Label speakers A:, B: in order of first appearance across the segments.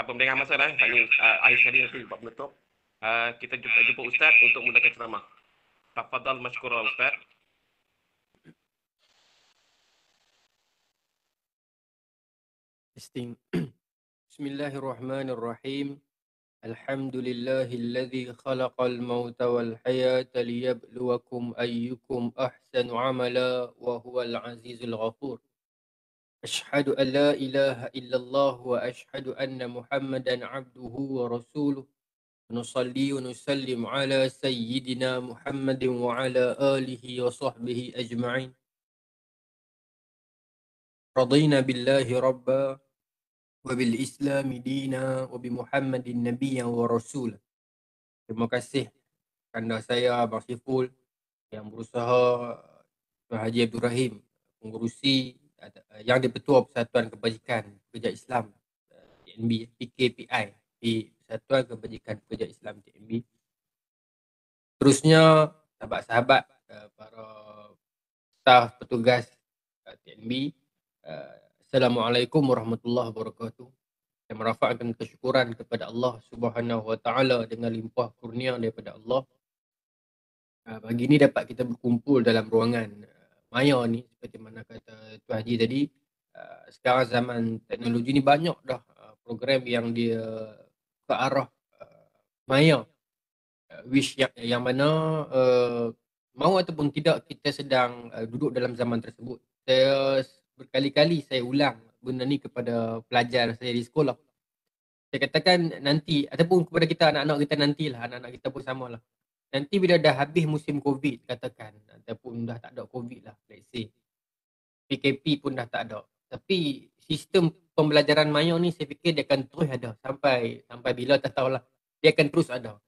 A: pemberian masa dah. Saat ni akhir sekali nanti buat penutup. Kita jumpa Ustaz untuk mulakan ceramah. Tafadhal mashkura Ustaz.
B: Bismillahirrahmanirrahim. Alhamdulillahilladzi khalaqal mauta wal hayata liyabluwakum ayyukum ahsanu amala wa huwal azizul ghafur. Ashhadu an la ilaha illallah wa ashhadu anna Muhammadan abduhu wa rasuluh. Nusalli wa nusallim ala sayyidina Muhammadin wa ala alihi wa sahbihi ajma'in. Radina billahi rabba wa bil islami dina wa bi Muhammadin nabiyyan wa rasul. Terima kasih kanda saya Abang Syiful yang berusaha, Tuan Haji Abdul Rahim, pengurusi yang di-Ketua Persatuan Kebajikan Pekerja Islam TNB, PKPI, di Persatuan Kebajikan Pekerja Islam TNB. Terusnya sahabat-sahabat, para staf petugas TNB, Assalamualaikum warahmatullahi wabarakatuh. Saya merafakkan kesyukuran kepada Allah Subhanahu Wa Taala dengan limpah kurnia daripada Allah. Pagi ni dapat kita berkumpul dalam ruangan maya ni, seperti mana kata Tuan Haji tadi. Sekarang zaman teknologi ni banyak dah program yang dia ke arah maya, which yang mana mahu ataupun tidak kita sedang duduk dalam zaman tersebut. Saya berkali-kali saya ulang benda ni kepada pelajar saya di sekolah. Saya katakan nanti, ataupun kepada kita anak-anak kita nantilah, anak-anak kita pun samalah. Nanti bila dah habis musim COVID katakan, ataupun dah tak ada COVID lah, let's say, PKP pun dah tak ada, tapi sistem pembelajaran maya ni saya fikir dia akan terus ada sampai bila tak tahulah, dia akan terus ada.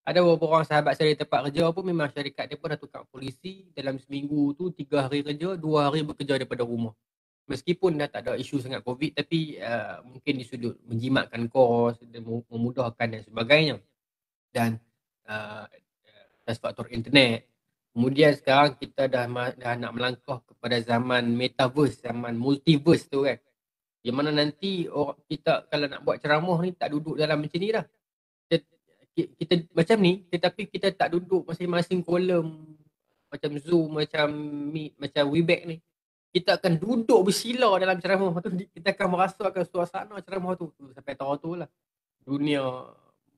B: Ada beberapa orang sahabat saya di tempat kerja pun memang syarikat dia pun dah tukar polisi, dalam seminggu tu 3 hari kerja, 2 hari bekerja daripada rumah. Meskipun dah tak ada isu sangat COVID, tapi mungkin di sudut menjimatkan kos dan memudahkan dan sebagainya. Dan atas faktor internet. Kemudian sekarang kita dah nak melangkah kepada zaman metaverse, zaman multiverse tu kan. Di mana nanti kita kalau nak buat ceramah ni tak duduk dalam macam ni dah. Kita macam ni, tetapi kita tak duduk masing-masing kolom macam Zoom, macam Meet, macam Webex ni. Kita akan duduk bersila dalam ceramah tu. Kita akan merasakan suasana ceramah tu. Sampai tahu tu lah. Dunia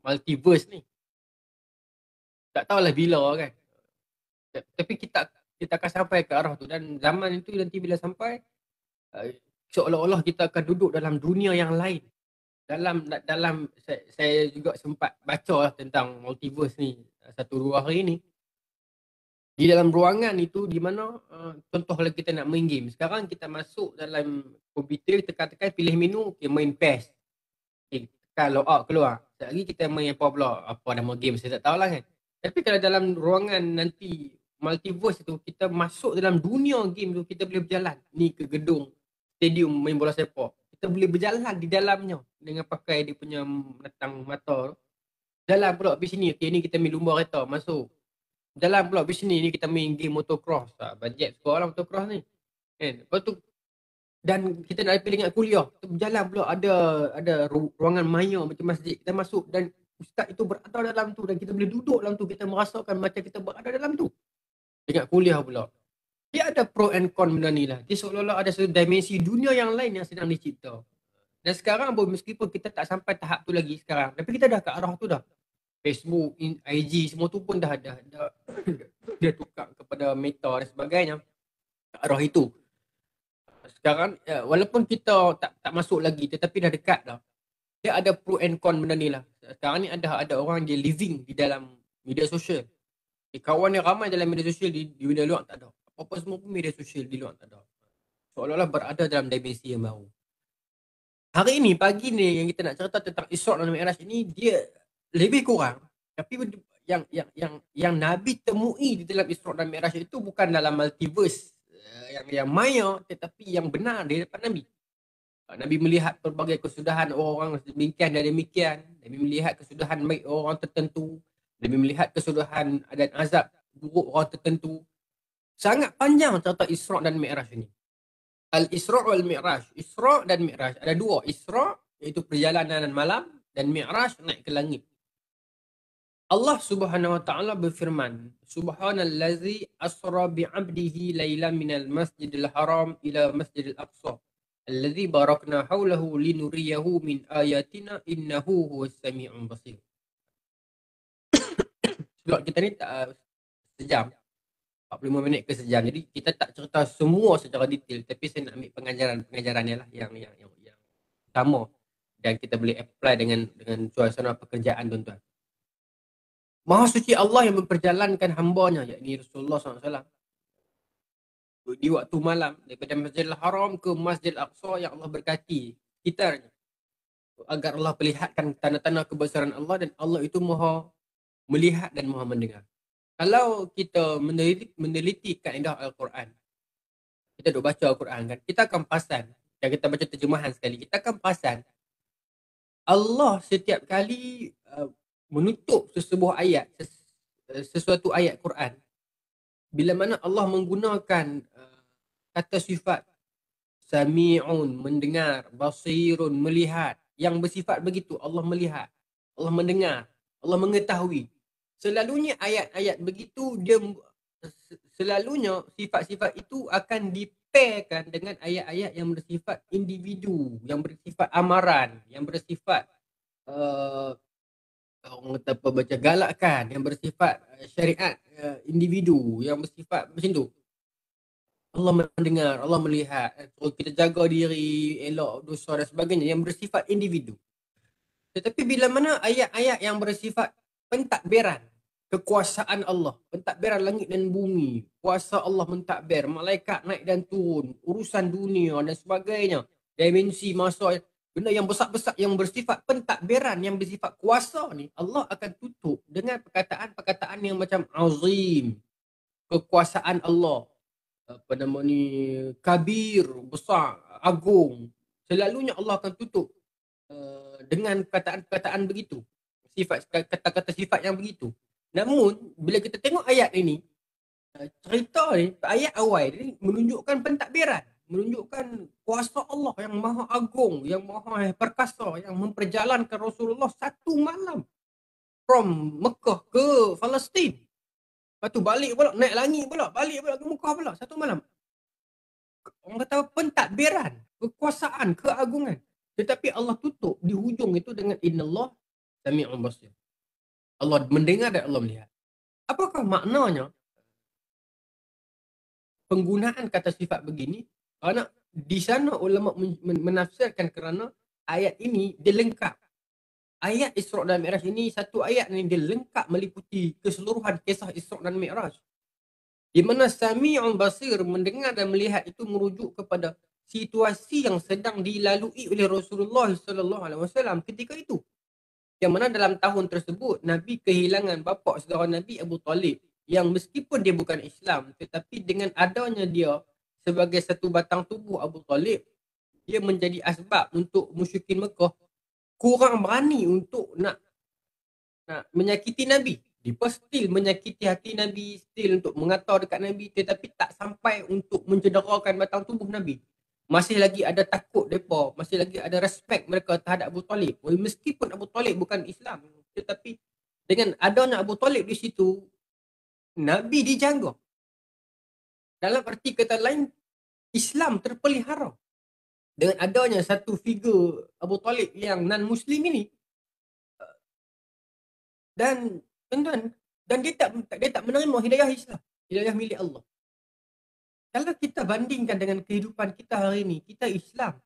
B: multiverse ni. Tak tahulah bila kan. Tapi kita akan sampai ke arah tu. Dan zaman itu nanti bila sampai, seolah-olah kita akan duduk dalam dunia yang lain. Dalam saya juga sempat baca tentang multiverse ni 1-2 hari ni. Di dalam ruangan itu, di mana contoh kalau kita nak main game. Sekarang kita masuk dalam komputer, tekan-tekan pilih menu, okay, main PES. Okay, tekan log out, keluar. Sekejap lagi kita main apa pula, apa nama game saya tak tahulah kan. Tapi kalau dalam ruangan nanti multiverse tu, kita masuk dalam dunia game tu, kita boleh berjalan ni ke gedung stadium main bola sepak. Kita boleh berjalan di dalamnya dengan pakai dia punya menatang mata tu. Jalan pula pergi sini, okay, ni kita main lumba kereta, masuk. Jalan pula pergi sini, ni kita main game motocross. Bajet sekolah lah motocross ni. Kan? Lepas tu, dan kita nak pergi dengan kuliah, kita berjalan pula ada ruangan maya macam masjid. Kita masuk dan ustaz itu berada dalam tu dan kita boleh duduk dalam tu. Kita merasakan macam kita berada dalam tu. Dekat kuliah pula. Dia ada pro and con benda ni lah. Dia seolah-olah ada satu dimensi dunia yang lain yang sedang dicipta. Dan sekarang pun meskipun kita tak sampai tahap tu lagi sekarang, tapi kita dah ke arah tu dah. Facebook, IG, semua tu pun dah dia tukar kepada meta dan sebagainya. Ke arah itu. Sekarang, walaupun kita tak masuk lagi, tetapi dah dekat dah. Dia ada pro and con benda ni lah. Sekarang ni ada orang dia living di dalam media sosial. Kawan dia ramai dalam media sosial, di media luar tak ada. Apa-apa semua pun media sosial di luar tak ada. Seolah-olah berada dalam dimensi yang baru. Hari ni, pagi ni yang kita nak cerita tentang Isra' dan Mi'raj ini, dia lebih kurang. Tapi yang Nabi temui di dalam Isra' dan Mi'raj itu bukan dalam multiverse yang maya, tetapi yang benar di depan Nabi. Nabi melihat pelbagai kesudahan orang demikian dan demikian. Nabi melihat kesudahan baik orang tertentu. Nabi melihat kesudahan dan azab buruk orang tertentu. Sangat panjang cerita Isra' dan Mi'raj ini. Al-Isra' wal Mi'raj. Isra' dan Mi'raj. Ada dua. Isra' iaitu perjalanan malam, dan Mi'raj naik ke langit. Allah Subhanahu wa taala berfirman, Subhanallazi asra bi'abdihi lailan minal masjidil haram ila masjidil aqsa allazi barakna haulahu linuriyahu min ayatina innahu huwas sami'un basir. Sebab kita ni tak sejam, 45 minit ke sejam. Jadi kita tak cerita semua secara detail, tapi saya nak ambil pengajaran-pengajarannya lah yang sama dan kita boleh apply dengan suasana pekerjaan tuan-tuan. Maha suci Allah yang memperjalankan hambanya, yakni Rasulullah SAW, di waktu malam daripada Masjidil Haram ke Masjidil Aqsa yang Allah berkati sekitarnya, agar Allah perlihatkan tanda-tanda kebesaran Allah, dan Allah itu maha melihat dan maha mendengar. Kalau kita meneliti kaedah Al-Quran, kita duk baca Al-Quran kan, kita akan perasan, dan kita baca terjemahan sekali, kita akan perasan Allah setiap kali menutup sesuatu ayat Quran, bila mana Allah menggunakan kata sifat sami'un, mendengar, basirun, melihat, yang bersifat begitu, Allah melihat, Allah mendengar, Allah mengetahui. Selalunya ayat-ayat begitu, dia selalunya sifat-sifat itu akan dipairkan dengan ayat-ayat yang bersifat individu, yang bersifat amaran, yang bersifat orang kata apa, baca galakkan, yang bersifat syariat individu, yang bersifat macam tu. Allah mendengar, Allah melihat, so kita jaga diri, elok dosa dan sebagainya, yang bersifat individu. Tetapi bila mana ayat-ayat yang bersifat pentadbiran, kekuasaan Allah, pentadbiran langit dan bumi, kuasa Allah mentadbir, malaikat naik dan turun, urusan dunia dan sebagainya, dimensi masa, benda yang besar-besar yang bersifat pentadbiran, yang bersifat kuasa ni, Allah akan tutup dengan perkataan-perkataan yang macam azim, kekuasaan Allah, apa nama ni, kabir, besar, agung. Selalunya Allah akan tutup dengan perkataan-perkataan begitu, sifat, kata-kata sifat yang begitu. Namun bila kita tengok ayat ini, cerita ni, ayat awal ni menunjukkan pentadbiran, menunjukkan kuasa Allah yang maha agung, yang maha perkasa, yang memperjalankan Rasulullah satu malam from Mekah ke Palestin. Lepas tu balik pula, naik langit pula, balik pula ke Mekah pula, satu malam. Orang kata pentadbiran, kekuasaan, keagungan. Tetapi Allah tutup di hujung itu dengan innallah sami'un basir. Allah mendengar dan Allah melihat. Apakah maknanya penggunaan kata sifat begini? Kerana di sana ulama menafsirkan kerana ayat ini dia lengkap. Ayat Isra' dan Mi'raj ini, satu ayat ni dia lengkap meliputi keseluruhan kisah Isra' dan Mi'raj. Di mana Sami'un Basir, mendengar dan melihat, itu merujuk kepada situasi yang sedang dilalui oleh Rasulullah SAW ketika itu. Yang mana dalam tahun tersebut Nabi kehilangan bapa saudara Nabi, Abu Talib, yang meskipun dia bukan Islam, tetapi dengan adanya dia sebagai satu batang tubuh Abu Talib, dia menjadi asbab untuk musyrikin Mekah kurang berani untuk nak menyakiti Nabi. Dia still menyakiti hati Nabi, still untuk mengata dekat Nabi, tetapi tak sampai untuk mencederakan batang tubuh Nabi. Masih lagi ada takut mereka, masih lagi ada respect mereka terhadap Abu Talib. Meskipun Abu Talib bukan Islam, tetapi dengan adanya Abu Talib di situ, Nabi dijaga. Dalam arti kata lain, Islam terpelihara. Dengan adanya satu figur Abu Talib yang non-Muslim ini, dan tuan-tuan, dan dia tak menerima hidayah Islam, hidayah milik Allah. Kalau kita bandingkan dengan kehidupan kita hari ini, kita Islam,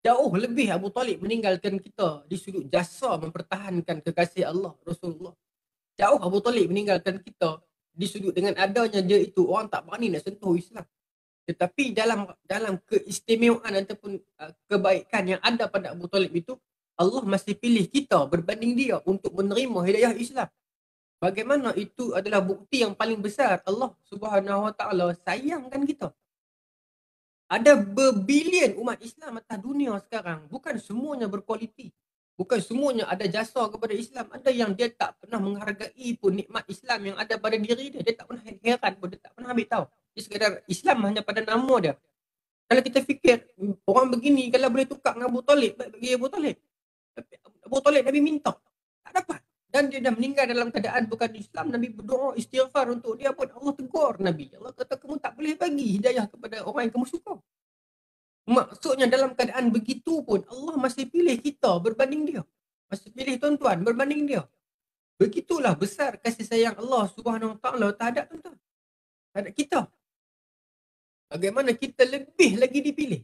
B: jauh lebih Abu Talib meninggalkan kita di sudut jasa mempertahankan kekasih Allah, Rasulullah. Jauh Abu Talib meninggalkan kita di sudut dengan adanya dia itu, orang tak berani nak sentuh Islam. Tetapi dalam keistimewaan ataupun kebaikan yang ada pada Abu Talib itu, Allah masih pilih kita berbanding dia untuk menerima hidayah Islam. Bagaimana itu adalah bukti yang paling besar Allah Subhanahu Wa Taala sayangkan kita. Ada berbilion umat Islam atas dunia sekarang, bukan semuanya berkualiti, bukan semuanya ada jasa kepada Islam. Ada yang dia tak pernah menghargai pun nikmat Islam yang ada pada diri dia. Dia tak pernah heran pun, dia tak pernah ambil tahu. Dia sekadar Islam hanya pada nama dia. Kalau kita fikir orang begini kalau boleh tukar dengan Abu Talib, baik bagi Abu Talib. Tapi Abu Talib Nabi minta, tak dapat. Dan dia dah meninggal dalam keadaan bukan Islam. Nabi berdoa istighfar untuk dia pun Allah tegur Nabi. Allah kata kamu tak boleh bagi hidayah kepada orang yang kamu suka. Maksudnya dalam keadaan begitu pun Allah masih pilih kita berbanding dia. Masih pilih tuan-tuan berbanding dia. Begitulah besar kasih sayang Allah Subhanahu Wa Taala terhadap tuan-tuan. Terhadap kita. Bagaimana kita lebih lagi dipilih.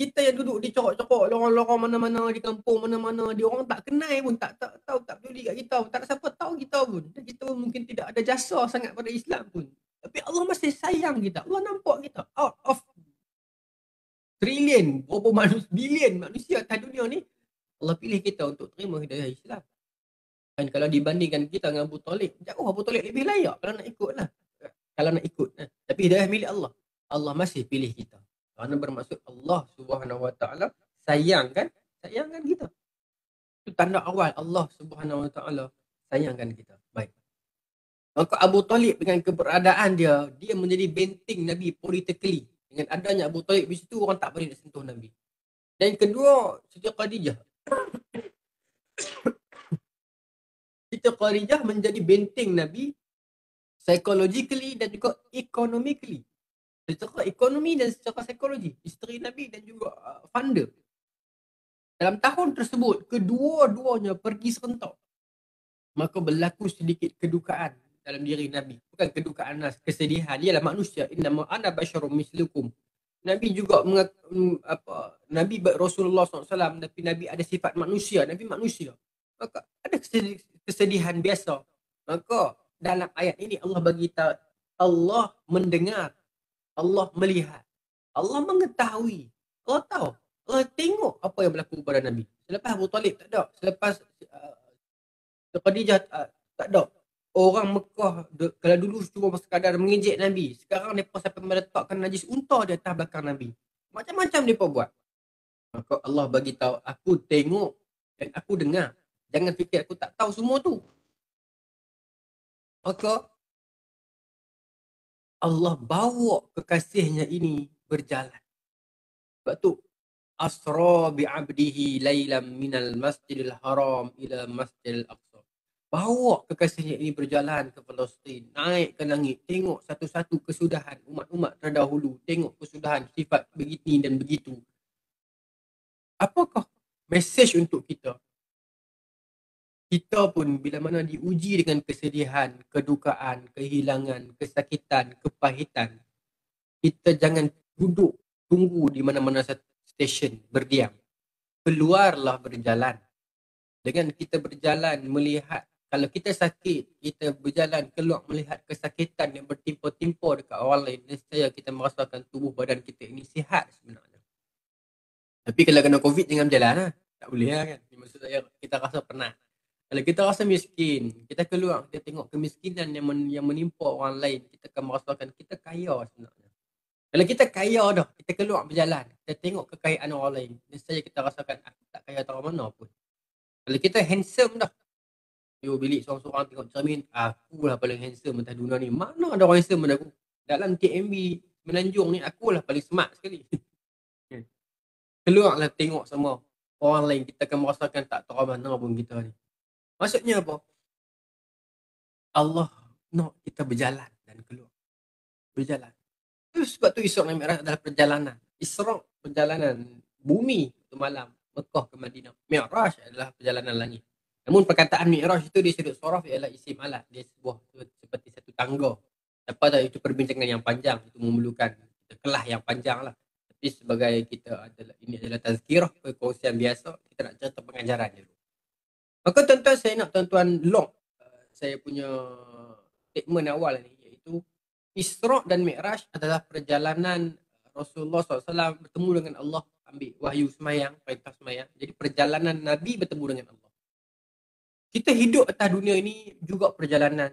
B: Kita yang duduk di corok-corok lorong-lorong mana-mana, di kampung mana-mana, dia orang tak kenal pun, tak tahu, tak peduli kat kita, tak ada siapa tahu kita pun. Dan kita pun mungkin tidak ada jasa sangat pada Islam pun. Tapi Allah masih sayang kita. Allah nampak kita out of trillion, berapa bilion manusia atas dunia ni, Allah pilih kita untuk terima hidayah Islam. Dan kalau dibandingkan kita dengan Abu Talib, jauh Abu Talib lebih layak kalau nak ikut lah. Kalau nak ikut. Tapi hidayah milik Allah. Allah masih pilih kita. Kerana bermaksud Allah Subhanahu Wa Taala sayangkan kita. Itu tanda awal Allah Subhanahu Wa Taala sayangkan kita. Baik. Maka Abu Talib dengan keberadaan dia menjadi benteng Nabi politically. Dengan adanya Abu Talib di situ, orang tak boleh nak sentuh Nabi. Dan kedua, Siti Khadijah. Siti Khadijah menjadi benteng Nabi psychologically dan juga economically. Secara ekonomi dan secara psikologi, isteri Nabi dan juga funder. Dalam tahun tersebut, kedua-duanya pergi serentak. Maka berlaku sedikit kedukaan dalam diri Nabi. Bukan kedukaan, kesedihan. Ialah manusia. Innama ana basyarum mislukum. Nabi juga Nabi Rasulullah SAW, tapi Nabi ada sifat manusia. Nabi manusia. Maka ada kesedihan biasa. Maka dalam ayat ini Allah bagi tahu, Allah mendengar, Allah melihat, Allah mengetahui, Allah tahu, Allah tengok apa yang berlaku pada Nabi. Selepas Abu Talib tak ada, selepas Khadijah tak ada. Orang Mekah kalau dulu cuma sekadar mengejek Nabi, sekarang mereka sampai meletakkan najis unta di atas belakang Nabi. Macam-macam mereka buat. Maka Allah bagi tahu, aku tengok dan aku dengar. Jangan fikir aku tak tahu semua tu. Maka Allah bawa kekasihnya ini berjalan. Sebab tu asra bi'abdihi laylam minal masjidil haram ila masjidil aqsa. Bawa kekasihnya ini berjalan ke Palestin, naik ke langit, tengok satu-satu kesudahan umat-umat terdahulu, tengok kesudahan sifat begini dan begitu. Apakah mesej untuk kita? Kita pun bila mana diuji dengan kesedihan, kedukaan, kehilangan, kesakitan, kepahitan, kita jangan duduk tunggu di mana-mana stesen berdiam. Keluarlah berjalan. Dengan kita berjalan melihat, kalau kita sakit, kita berjalan keluar melihat kesakitan yang bertimpa-timpa dekat orang lain, nescaya kita merasakan tubuh badan kita ini sihat sebenarnya. Tapi kalau kena COVID jangan berjalan lah. Tak boleh lah kan. Maksud saya kita rasa penat. Kalau kita rasa miskin, kita keluar, kita tengok kemiskinan yang menimpa orang lain, kita akan merasakan kita kaya sebenarnya. Kalau kita kaya dah, kita keluar berjalan, kita tengok kekayaan orang lain, nescaya kita rasakan aku tak kaya tahu mana pun. Kalau kita handsome dah, bilik seorang-seorang tengok cermin, akulah paling handsome atas dunia ni. Mana ada orang handsome pada aku? Dalam TMB Menanjung ni, akulah paling smart sekali. Keluarlah tengok semua orang lain, kita akan merasakan tak tahu mana pun kita ni. Maksudnya apa? Allah nak kita berjalan dan keluar. Berjalan. Sebab tu Isra' dan Mi'raj adalah perjalanan. Isra' perjalanan bumi ke malam, Mekah ke Madinah. Mi'raj adalah perjalanan langit. Namun perkataan Mi'raj itu di sudut soraf ialah isim alat. Dia sebuah seperti satu tangga. Apa dah itu perbincangan yang panjang. Itu memerlukan kelah yang panjang lah. Tapi sebagai kita ini adalah tazkirah, perkongsian biasa, kita nak cerita pengajaran dulu. Maka tuan-tuan, saya nak tuan-tuan lock saya punya statement awal ni, iaitu Isra' dan Mi'raj adalah perjalanan Rasulullah SAW bertemu dengan Allah, ambil wahyu semayang, perintah semayang. Jadi perjalanan Nabi bertemu dengan Allah. Kita hidup atas dunia ini juga perjalanan,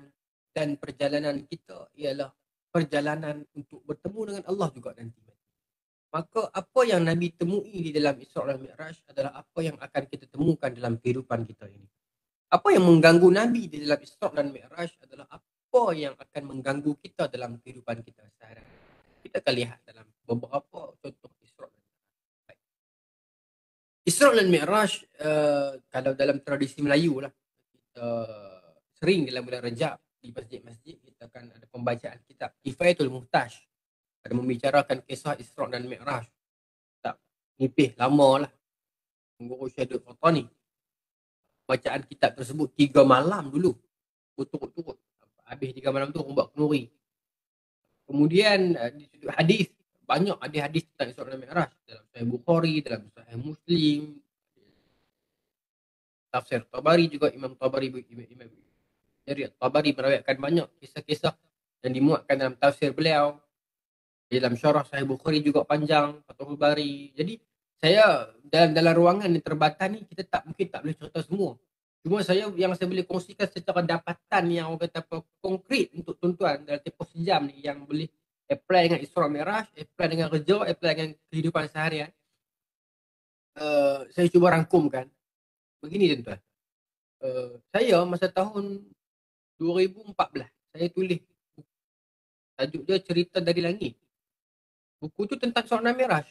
B: dan perjalanan kita ialah perjalanan untuk bertemu dengan Allah juga nanti. Maka apa yang Nabi temui di dalam Isra' dan Mi'raj adalah apa yang akan kita temukan dalam kehidupan kita ini. Apa yang mengganggu Nabi di dalam Isra' dan Mi'raj adalah apa yang akan mengganggu kita dalam kehidupan kita sehari-hari. Kita akan lihat dalam beberapa contoh Isra' dan Mi'raj. Isra' dan Mi'raj, kalau dalam tradisi Melayu lah, kita sering dalam bulan Rajab di masjid-masjid kita akan ada pembacaan kitab Kifayatul Muhtaj, ada membicarakan kisah Isra' dan Mi'raj. Tak nipih lama lah, Guru Syahidul Fatani. Bacaan kitab tersebut 3 malam dulu berturut-turut. Habis 3 malam tu orang buat kenduri. Kemudian di sudut hadis, banyak ada hadis tentang Isra' dan Mi'raj dalam Sahih Bukhari, dalam Sahih Muslim, tafsir Tabari juga. Imam Tabari meriwayatkan banyak kisah-kisah yang dimuatkan dalam tafsir beliau. Dalam syarah Sahih Bukhari juga panjang, Fathul Bari. Jadi saya dalam ruangan yang terbatas ni, kita mungkin tak boleh cerita semua. Cuma saya boleh kongsikan secara dapatan yang orang kata apa, konkret untuk tuan-tuan dalam tempoh sejam ni, yang boleh apply dengan Isra' Mi'raj, apply dengan kerja, apply dengan kehidupan seharian. Saya cuba rangkumkan. Begini tuan-tuan. Saya masa tahun 2014, saya tulis tajuk dia Cerita dari Langit. Buku tu tentang Isra' dan Mi'raj.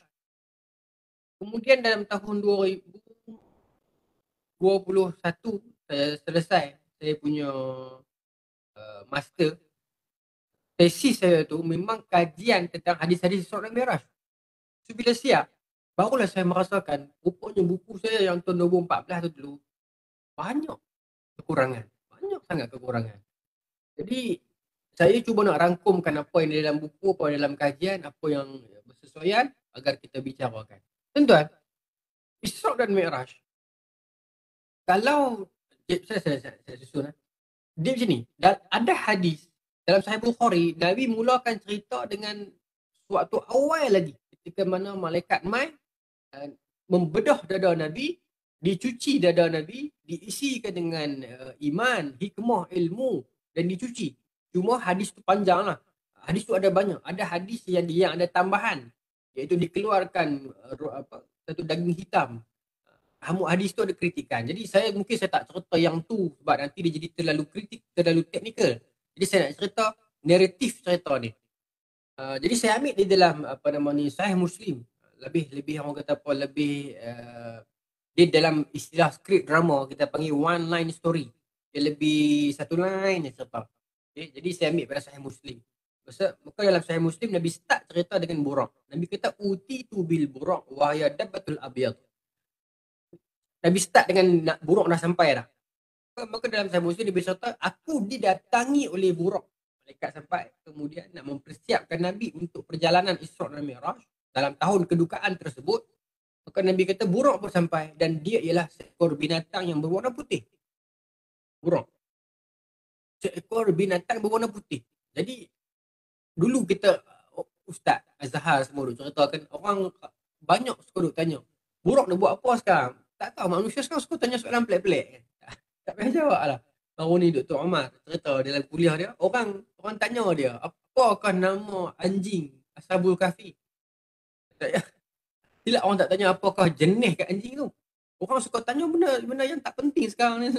B: Kemudian dalam tahun 2021 saya selesai saya punya master. Tesis saya tu memang kajian tentang hadis-hadis Isra' dan Mi'raj. So bila siap, barulah saya merasakan rupanya buku saya yang tahun 2014 tu dulu banyak kekurangan. Banyak sangat kekurangan. Jadi saya cuba nak rangkumkan apa yang dalam buku, apa yang dalam kajian, apa yang bersesuaian agar kita bicarakan. Tuan-tuan, Isra' dan Mi'raj, kalau saya susun, dia macam ni, ada hadis dalam Sahih Bukhari, Nabi mulakan cerita dengan suatu awal lagi, ketika mana malaikat mai membedah dada Nabi, dicuci dada Nabi, diisikan dengan iman, hikmah, ilmu, dan dicuci. Cuma hadis tu panjang lah. Hadis tu ada banyak. Ada hadis yang ada tambahan, iaitu dikeluarkan satu daging hitam. Hadis tu ada kritikan. Jadi mungkin saya tak cerita yang tu sebab nanti dia jadi terlalu kritik, terlalu teknikal. Jadi saya nak cerita naratif cerita ni. Jadi saya ambil di dalam Sahih Muslim. Lebih orang kata apa, lebih dia dalam istilah skrip drama kita panggil one line story. Dia lebih satu line cerita. Okay? Jadi saya ambil pada Sahih Muslim. Maka dalam Sahih Muslim Nabi start cerita dengan buraq. Nabi kata utitu bil buraq wa hiya dabbatul abyad. Nabi start dengan buraq dah sampai dah. Maka dalam Sahih Muslim Nabi cerita aku didatangi oleh buraq. Malaikat sampai kemudian nak mempersiapkan Nabi untuk perjalanan Isra' dan Mi'raj dalam tahun kedukaan tersebut. Maka Nabi kata buraq pun sampai dan dia ialah seekor binatang yang berwarna putih. Buraq. Seekor binatang berwarna putih. Jadi dulu kita Ustaz Azhar semua duk ceritakan, orang banyak suka duk tanya, buraq dia buat apa sekarang? Tak tahu, manusia sekarang suka tanya soalan pelik-pelik. Tak payah jawab lah. Baru ni Dr. Omar cerita dalam kuliah dia, orang tanya dia, apakah nama anjing Ashabul Kahfi? Tidak, orang tak tanya apakah jenis kat anjing tu. Orang suka tanya benda yang tak penting sekarang ni.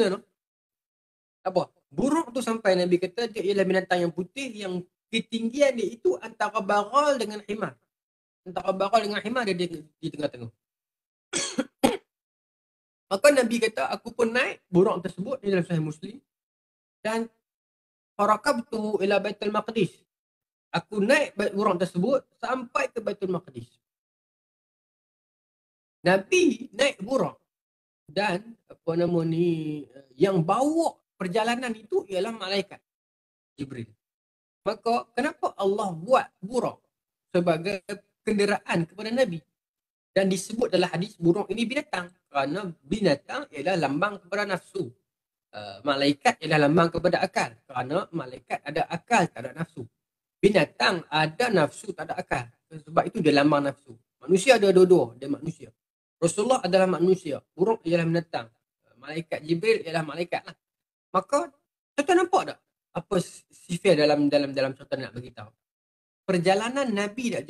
B: Apa? Buraq tu sampai Nabi kata dia ialah binatang yang putih yang ketinggian dia itu antara baral dengan himar. Antara baral dengan himar dia di tengah-tengah. Maka Nabi kata aku pun naik buraq tersebut di dalam Sahih Muslim dan farakabtu ila Baitul Maqdis. Aku naik buraq tersebut sampai ke Baitul Maqdis. Nabi naik buraq dan yang bawa perjalanan itu ialah malaikat Jibril. Maka kenapa Allah buat buraq sebagai kenderaan kepada Nabi? Dan disebut dalam hadis buraq ini binatang. Kerana binatang ialah lambang kepada nafsu. Malaikat ialah lambang kepada akal. Kerana malaikat ada akal, tak ada nafsu. Binatang ada nafsu, tak ada akal. Sebab itu dia lambang nafsu. Manusia ada dua-dua, dia manusia. Rasulullah adalah manusia. Buraq ialah binatang. Malaikat Jibril ialah malaikat lah. Maka kita nampak tak apa sifat dalam cerita nak beritahu? Perjalanan Nabi nak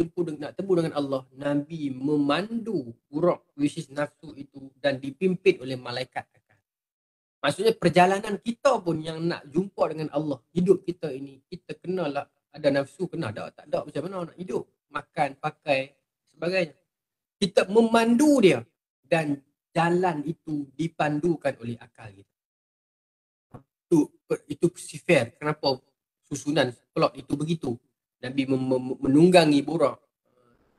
B: temu dengan Allah, Nabi memandu buraq which is nafsu itu dan dipimpin oleh malaikat akal. Maksudnya perjalanan kita pun yang nak jumpa dengan Allah, hidup kita ini, kita kenalah ada nafsu, kena ada, tak ada, macam mana nak hidup? makan, pakai, sebagainya. Kita memandu dia dan jalan itu dipandukan oleh akal kita. Itu sifat kenapa susunan plot itu begitu. Nabi menunggangi burak,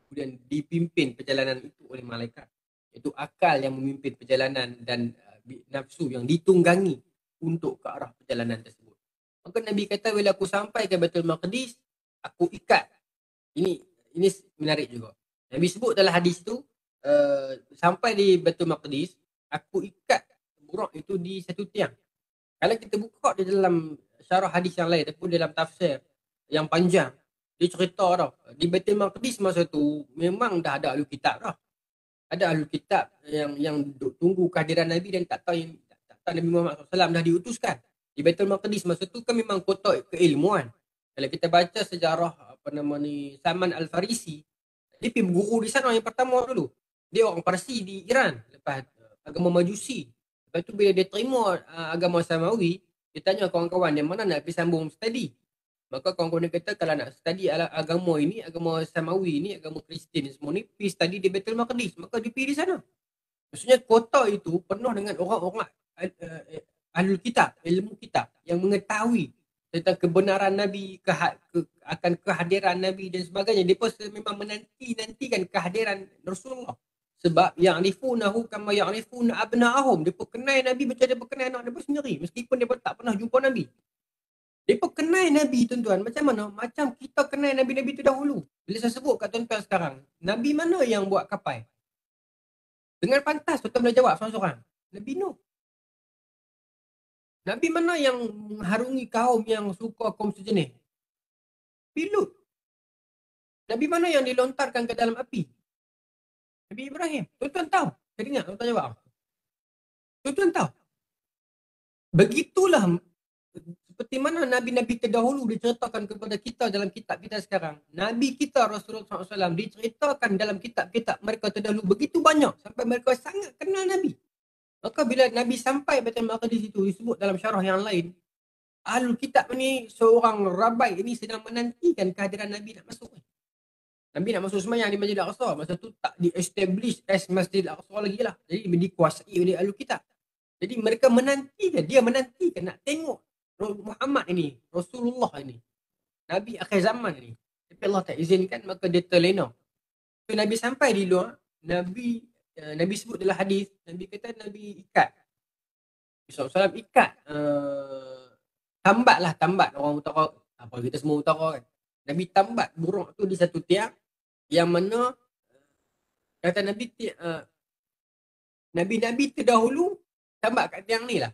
B: kemudian dipimpin perjalanan itu oleh malaikat. Itu akal yang memimpin perjalanan dan nafsu yang ditunggangi untuk ke arah perjalanan tersebut. Maka Nabi kata bila aku sampai ke Baitul Maqdis, aku ikat. Ini menarik juga. Nabi sebut dalam hadis tu, sampai di Baitul Maqdis, aku ikat burak itu di satu tiang. Kalau kita buka di dalam syarah hadis yang lain ataupun dalam tafsir yang panjang, dia cerita dah di Baitul Maqdis masa tu memang dah ada ahli kitab dah. Ada ahli kitab yang tunggu kehadiran Nabi dan tak tahu Nabi Muhammad SAW dah diutuskan. Di Baitul Maqdis masa tu kan memang kota keilmuan. Kalau kita baca sejarah Salman Al-Farisi, dia pergi berguru di sana yang pertama dulu. Dia orang Parsi di Iran, lepas agama Majusi. Lepas tu bila dia terima agama Samawi, dia tanya kawan-kawan dia mana nak pergi sambung study. Maka kawan-kawan dia kata kalau nak study agama ini, agama Samawi ini, agama Kristian semua ni, pergi study di Baitul Maqdis. Maka dia pergi di sana. Maksudnya kota itu penuh dengan orang-orang ahlul kitab, ilmu kitab yang mengetahui tentang kebenaran Nabi, akan kehadiran Nabi dan sebagainya. Mereka memang menantikan kehadiran Rasulullah. Sebab ya'rifunahu kama ya'rifuna abna'ahum. Mereka kenal Nabi macam mereka kenal anak mereka sendiri. Meskipun mereka tak pernah jumpa Nabi. Mereka kenal Nabi, tuan-tuan. Macam mana? Macam kita kenal Nabi-Nabi tu dahulu. Bila saya sebut kat tuan-tuan sekarang, Nabi mana yang buat kapal? Dengan pantas tuan-tuan boleh jawab seorang-seorang. Nabi Nuh. Nabi mana yang mengharungi kaum yang suka kaum sejenis? Nabi Lut. Nabi mana yang dilontarkan ke dalam api? Nabi Ibrahim. Tuan-tuan tahu? Saya dengar tuan-tuan jawab. Tuan-tuan tahu? Begitulah seperti mana Nabi-Nabi terdahulu diceritakan kepada kita dalam kitab kita sekarang. Nabi kita Rasulullah SAW diceritakan dalam kitab-kitab mereka terdahulu begitu banyak sampai mereka sangat kenal Nabi. Maka bila Nabi sampai Baitul Maqdis itu disebut dalam syarah yang lain, Ahlul Kitab ni seorang rabai ini sedang menantikan kehadiran Nabi nak masuk. Nabi nak masuk sembahyang di Masjid Al-Aqsa. Masa tu tak di-establish as Masjid Al-Aqsa lagi lah. Jadi dikuasai oleh Ahlul Kitab. Jadi mereka menantikan, dia menantikan nak tengok Muhammad ini, Rasulullah ini, Nabi akhir zaman ini. Tapi Allah tak izinkan, maka dia terlena. So, Nabi sampai di luar, Nabi sebut dalam hadis, Nabi kata Nabi ikat. SAW ikat. Tambat orang utara. Apa kita semua utara kan. Nabi tambat buruk tu di satu tiang yang mana kata Nabi Nabi terdahulu tambat kat tiang ni lah.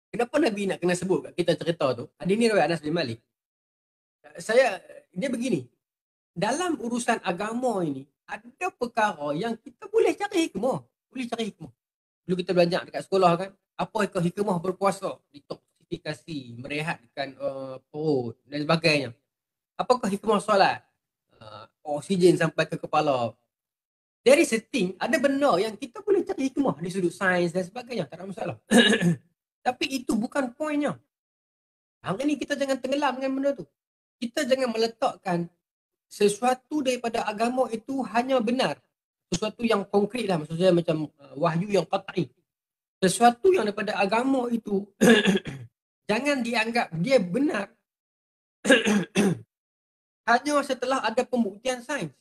B: Kenapa Nabi nak kena sebut kat kita cerita tu? Ada ni riwayat Anas bin Malik. Dia begini. Dalam urusan agama ini, ada perkara yang kita boleh cari hikmah. Dulu kita belajar dekat sekolah kan, apa hikmah berpuasa? Detoksifikasi, merehatkan perut dan sebagainya. Apakah hikmah solat? Oksigen sampai ke kepala. Dari setting, ada benda yang kita boleh cari hikmah di sudut sains dan sebagainya. Tak ada masalah. Tapi itu bukan poinnya. Hari ni kita jangan tenggelam dengan benda tu. Kita jangan meletakkan sesuatu daripada agama itu hanya benar. Sesuatu yang konkret lah. Maksudnya macam wahyu yang qat'i. Sesuatu yang daripada agama itu jangan dianggap dia benar hanya setelah ada pembuktian sains.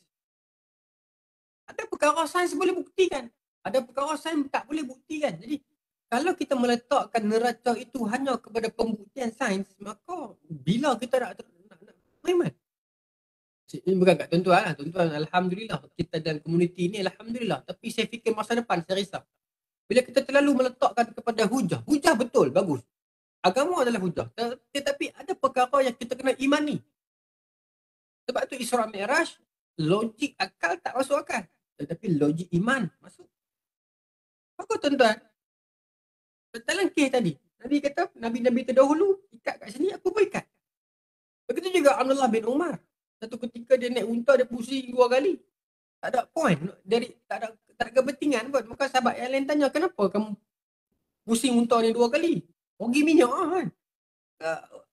B: Ada perkara sains boleh buktikan. Ada perkara sains tak boleh buktikan. Jadi kalau kita meletakkan neraca itu hanya kepada pembuktian sains, maka bila kita nak beriman? Ini bukan kat tuan-tuan lah. Tuan-tuan, alhamdulillah. Kita dan komuniti ni, alhamdulillah. Tapi saya fikir masa depan, saya risau. Bila kita terlalu meletakkan kepada hujah. Hujah betul, bagus. Agama adalah hujah. Tetapi ada perkara yang kita kena imani. Sebab tu Isra Mi'raj, logik akal tak masuk akal. Tetapi logik iman masuk. Maka tuan-tuan, dalam kes tadi, Nabi kata, Nabi-Nabi terdahulu ikat kat sini, aku pun ikat. Begitu juga Abdullah bin Umar. Satu ketika dia naik unta, dia pusing 2 kali. Tak ada point. Tak ada kepentingan pun. Maka sahabat yang lain tanya, kenapa kamu pusing unta ni 2 kali? Rugi minyak kan?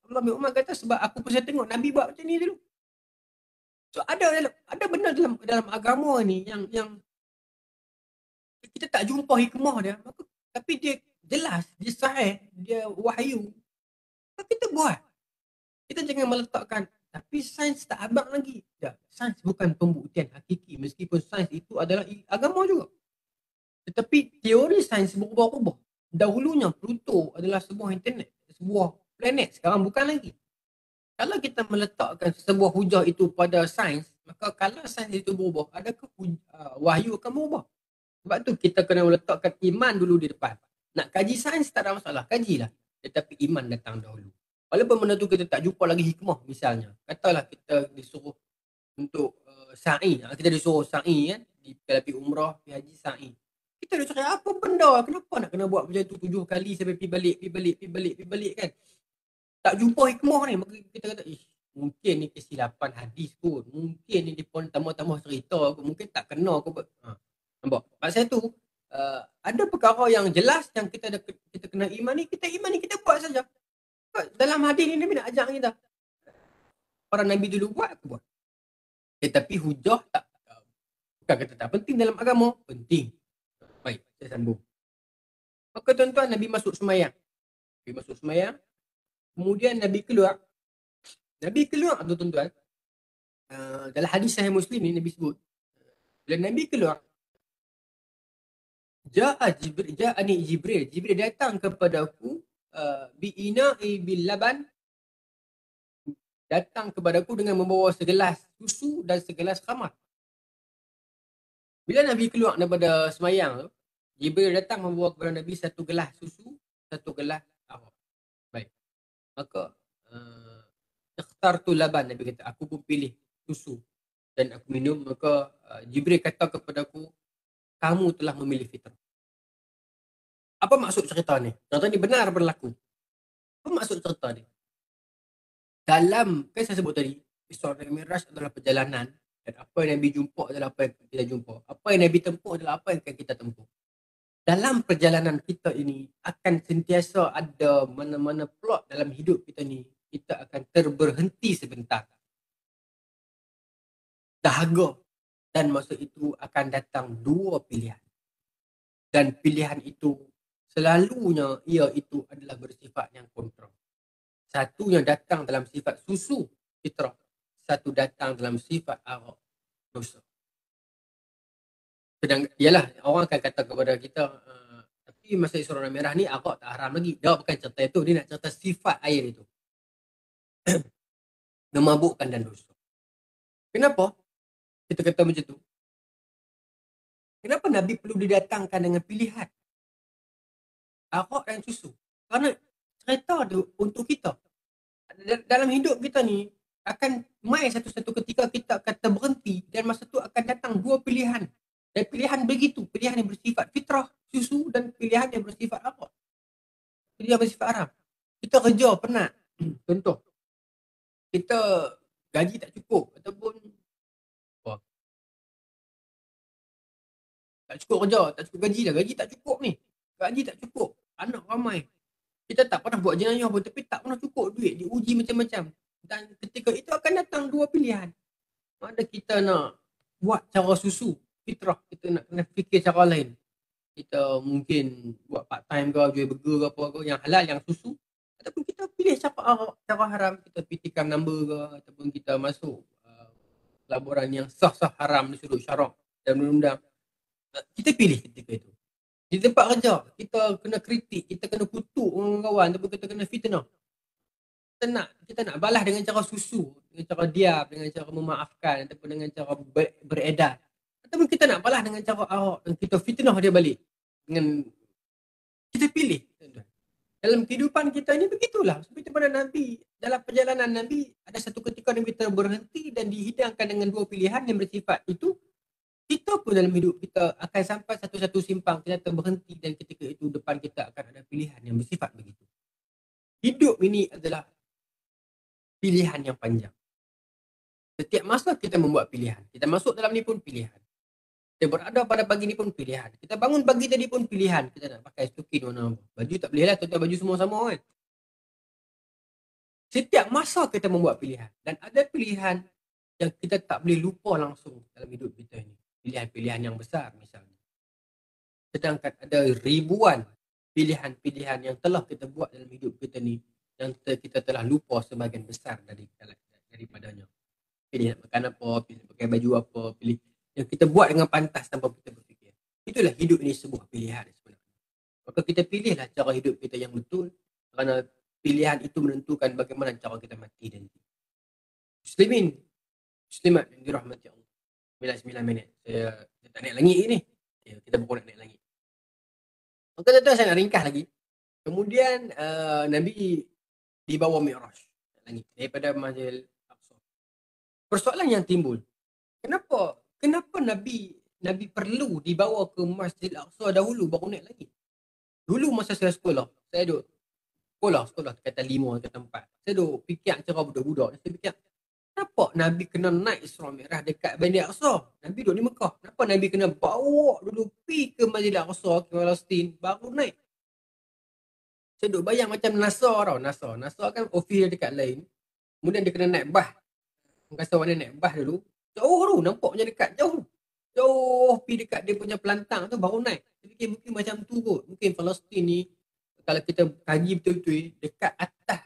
B: Abdullah bin Umar kata, sebab aku pun saya tengok Nabi buat macam ni dulu. So ada benda dalam agama ni yang kita tak jumpa hikmah dia, tapi dia jelas, dia sahih, dia wahyu. Maka kita buat. Kita jangan meletakkan tapi sains tak abang lagi. Tak, sains bukan pembuktian hakiki meskipun sains itu adalah agama juga. Tetapi teori sains berubah-ubah. Dahulunya Pluto adalah sebuah internet, sebuah planet, sekarang bukan lagi. Kalau kita meletakkan sebuah hujah itu pada sains, maka kalau sains itu berubah, adakah wahyu akan berubah? Sebab tu kita kena meletakkan iman dulu di depan. Nak kaji sains tak ada masalah, kajilah. Tetapi iman datang dahulu. Walaupun benda tu kita tak jumpa lagi hikmah misalnya. Katalah kita disuruh untuk sa'i. Kita disuruh sa'i kan. Pergi umrah, pergi haji sa'i. Kita dah cakap apa benda? Kenapa nak kena buat macam tu 7 kali sampai pergi balik kan? Tak jumpa hikmah ni. Maka kita kata, mungkin ni kesilapan hadis pun. Mungkin ni dia pun tambah-tambah cerita pun. Mungkin tak kena ke. Nampak? Maksud tu, ada perkara yang jelas yang kita kena imani, kita buat saja. Dalam hadis ni Nabi nak ajar kita. Para Nabi dulu buat, aku buat. Tetapi hujah tak, bukan kata tak penting dalam agama, penting. Baik, saya sambung. Maka tuan-tuan, Nabi masuk semayang. Kemudian Nabi keluar tu tuan-tuan. Dalam hadis Sahih Muslim ni Nabi sebut, bila Nabi keluar, Ja'ani Jibril datang kepadaku bi'ina'i bil laban, datang kepadaku dengan membawa segelas susu dan segelas khamar. Bila Nabi keluar daripada semayang tu, Jibril datang membawa kepada Nabi satu gelas susu, satu gelas arak. Baik. Maka ikhtartu laban, Nabi kata, aku pun pilih susu dan aku minum. Maka Jibril kata kepadaku, kamu telah memilih fitrah. Apa maksud cerita ni? Cerita ni benar berlaku. Apa maksud cerita ni? Dalam, kan saya sebut tadi, Isra dan Mi'raj adalah perjalanan, dan apa yang Nabi jumpa adalah apa yang kita jumpa. Apa yang Nabi tempuh adalah apa yang kita tempuh. Dalam perjalanan kita ini akan sentiasa ada mana-mana plot dalam hidup kita ni, kita akan terberhenti sebentar. Dahaga. Dan masa itu akan datang dua pilihan. Dan pilihan itu selalunya ia itu adalah bersifat yang kontra. Satu yang datang dalam sifat susu, fitrah. Satu datang dalam sifat arak, dosa. Sedang, ialah orang akan kata kepada kita, tapi masa Isra dan Mi'raj ni arak tak haram lagi. Dia bukan cerita itu, dia nak cerita sifat air itu. Memabukkan dan dosa. Kenapa kita kata macam tu? Kenapa Nabi perlu didatangkan dengan pilihan arak dan susu? Kerana cerita tu untuk kita. Dalam hidup kita ni akan mai satu-satu ketika kita akan terberhenti, dan masa tu akan datang dua pilihan. Dan pilihan begitu, pilihan yang bersifat fitrah, susu, dan pilihan yang bersifat arak. Pilihan bersifat haram. Kita kerja penat. Contoh, kita gaji tak cukup ataupun tak cukup kerja, tak cukup gaji dah. Gaji tak cukup ni. Gaji tak cukup. Anak ramai. Kita tak pernah buat jenayah pun, tapi tak pernah cukup duit. Diuji macam-macam. Dan ketika itu akan datang dua pilihan. Ada kita nak buat cara susu, fitrah. Kita nak kena fikir cara lain. Kita mungkin buat part time ke, jual burger ke apa ke, yang halal, yang susu. Ataupun kita pilih cara haram. Kita tikam number ke, ataupun kita masuk laporan yang sah-sah haram di sudut syarak dan undang-undang. Kita pilih ketika itu. Di tempat kerja, kita kena kritik, kita kena kutuk orang kawan, ataupun kita kena fitnah. Kita nak balas dengan cara susu, dengan cara diam, dengan cara memaafkan, ataupun dengan cara beredar. Ataupun kita nak balas dengan cara arak, dan kita fitnah dia balik. Dengan kita pilih. Dalam kehidupan kita ini begitulah. Seperti mana Nabi, dalam perjalanan Nabi, ada satu ketika Nabi berhenti dan dihidangkan dengan dua pilihan yang bersifat itu. Kita pun dalam hidup kita akan sampai satu-satu simpang, kita terberhenti, dan ketika itu depan kita akan ada pilihan yang bersifat begitu. Hidup ini adalah pilihan yang panjang. Setiap masa kita membuat pilihan. Kita masuk dalam ni pun pilihan. Kita berada pada pagi ni pun pilihan. Kita bangun pagi tadi pun pilihan. Kita nak pakai stokin warna apa. Baju tak boleh lah, tuan-tuan, baju semua sama kan. Setiap masa kita membuat pilihan. Dan ada pilihan yang kita tak boleh lupa langsung dalam hidup kita ni. Pilihan-pilihan yang besar misalnya. Sedangkan ada ribuan pilihan-pilihan yang telah kita buat dalam hidup kita ni, yang kita telah lupa sebahagian besar daripadanya. Pilih nak makan apa, pilih pakai baju apa, pilih yang kita buat dengan pantas tanpa kita berfikir. Itulah hidup ini sebuah pilihan sebenarnya. Maka kita pilihlah cara hidup kita yang betul, kerana pilihan itu menentukan bagaimana cara kita mati nanti. Muslimin, Muslimat yang dirahmati Allah. 9 minit. Saya tak naik langit ni. Kita baru nak naik langit. Maka tuan-tuan saya nak ringkas lagi. Kemudian Nabi dibawa Mi'raj langit daripada Masjidil Aqsa. Persoalan yang timbul, kenapa Nabi perlu dibawa ke Masjidil Aqsa dahulu baru naik langit? Dulu masa saya sekolah, saya duduk sekolah kata 5 kata 4. Saya duduk fikir cara budak-budak. Saya fikir, kenapa Nabi kena naik Isra Mi'raj dekat Bandar Aqsa? Nabi duduk di Mekah. Kenapa Nabi kena bawa dulu pergi ke Masjidil Aqsa ke Palestin baru naik? Saya duduk bayang macam NASA tau. NASA kan ofis dia dekat lain. Kemudian dia kena naik bas. Rasa mana naik bas dulu. Jauh tu, nampak macam dekat jauh. Jauh pergi dekat dia punya pelantang tu baru naik. Saya fikir mungkin macam tu kot. Mungkin Palestin ni, kalau kita kaji betul-betul dekat atas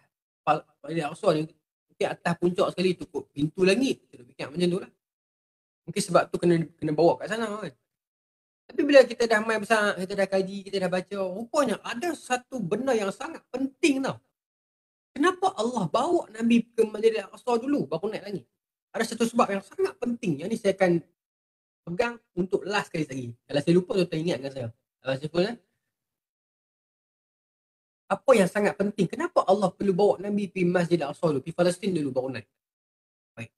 B: Masjidil Aqsa ni, mungkin atas puncak sekali tu kot pintu langit. Kita fikir macam tu lah. Mungkin sebab tu kena bawa kat sana kan. Tapi bila kita dah main besar, kita dah kaji, kita dah baca, rupanya ada satu benda yang sangat penting tau. Kenapa Allah bawa Nabi ke Masjidil Aqsa dulu baru naik langit? Ada satu sebab yang sangat penting. Yang ni saya akan pegang untuk last kali lagi. Kalau saya lupa, tuan-tuan ingatkan saya. Apa yang sangat penting? Kenapa Allah perlu bawa Nabi pergi Masjidil Aqsa dulu, pergi Palestin dulu baru naik? Baik.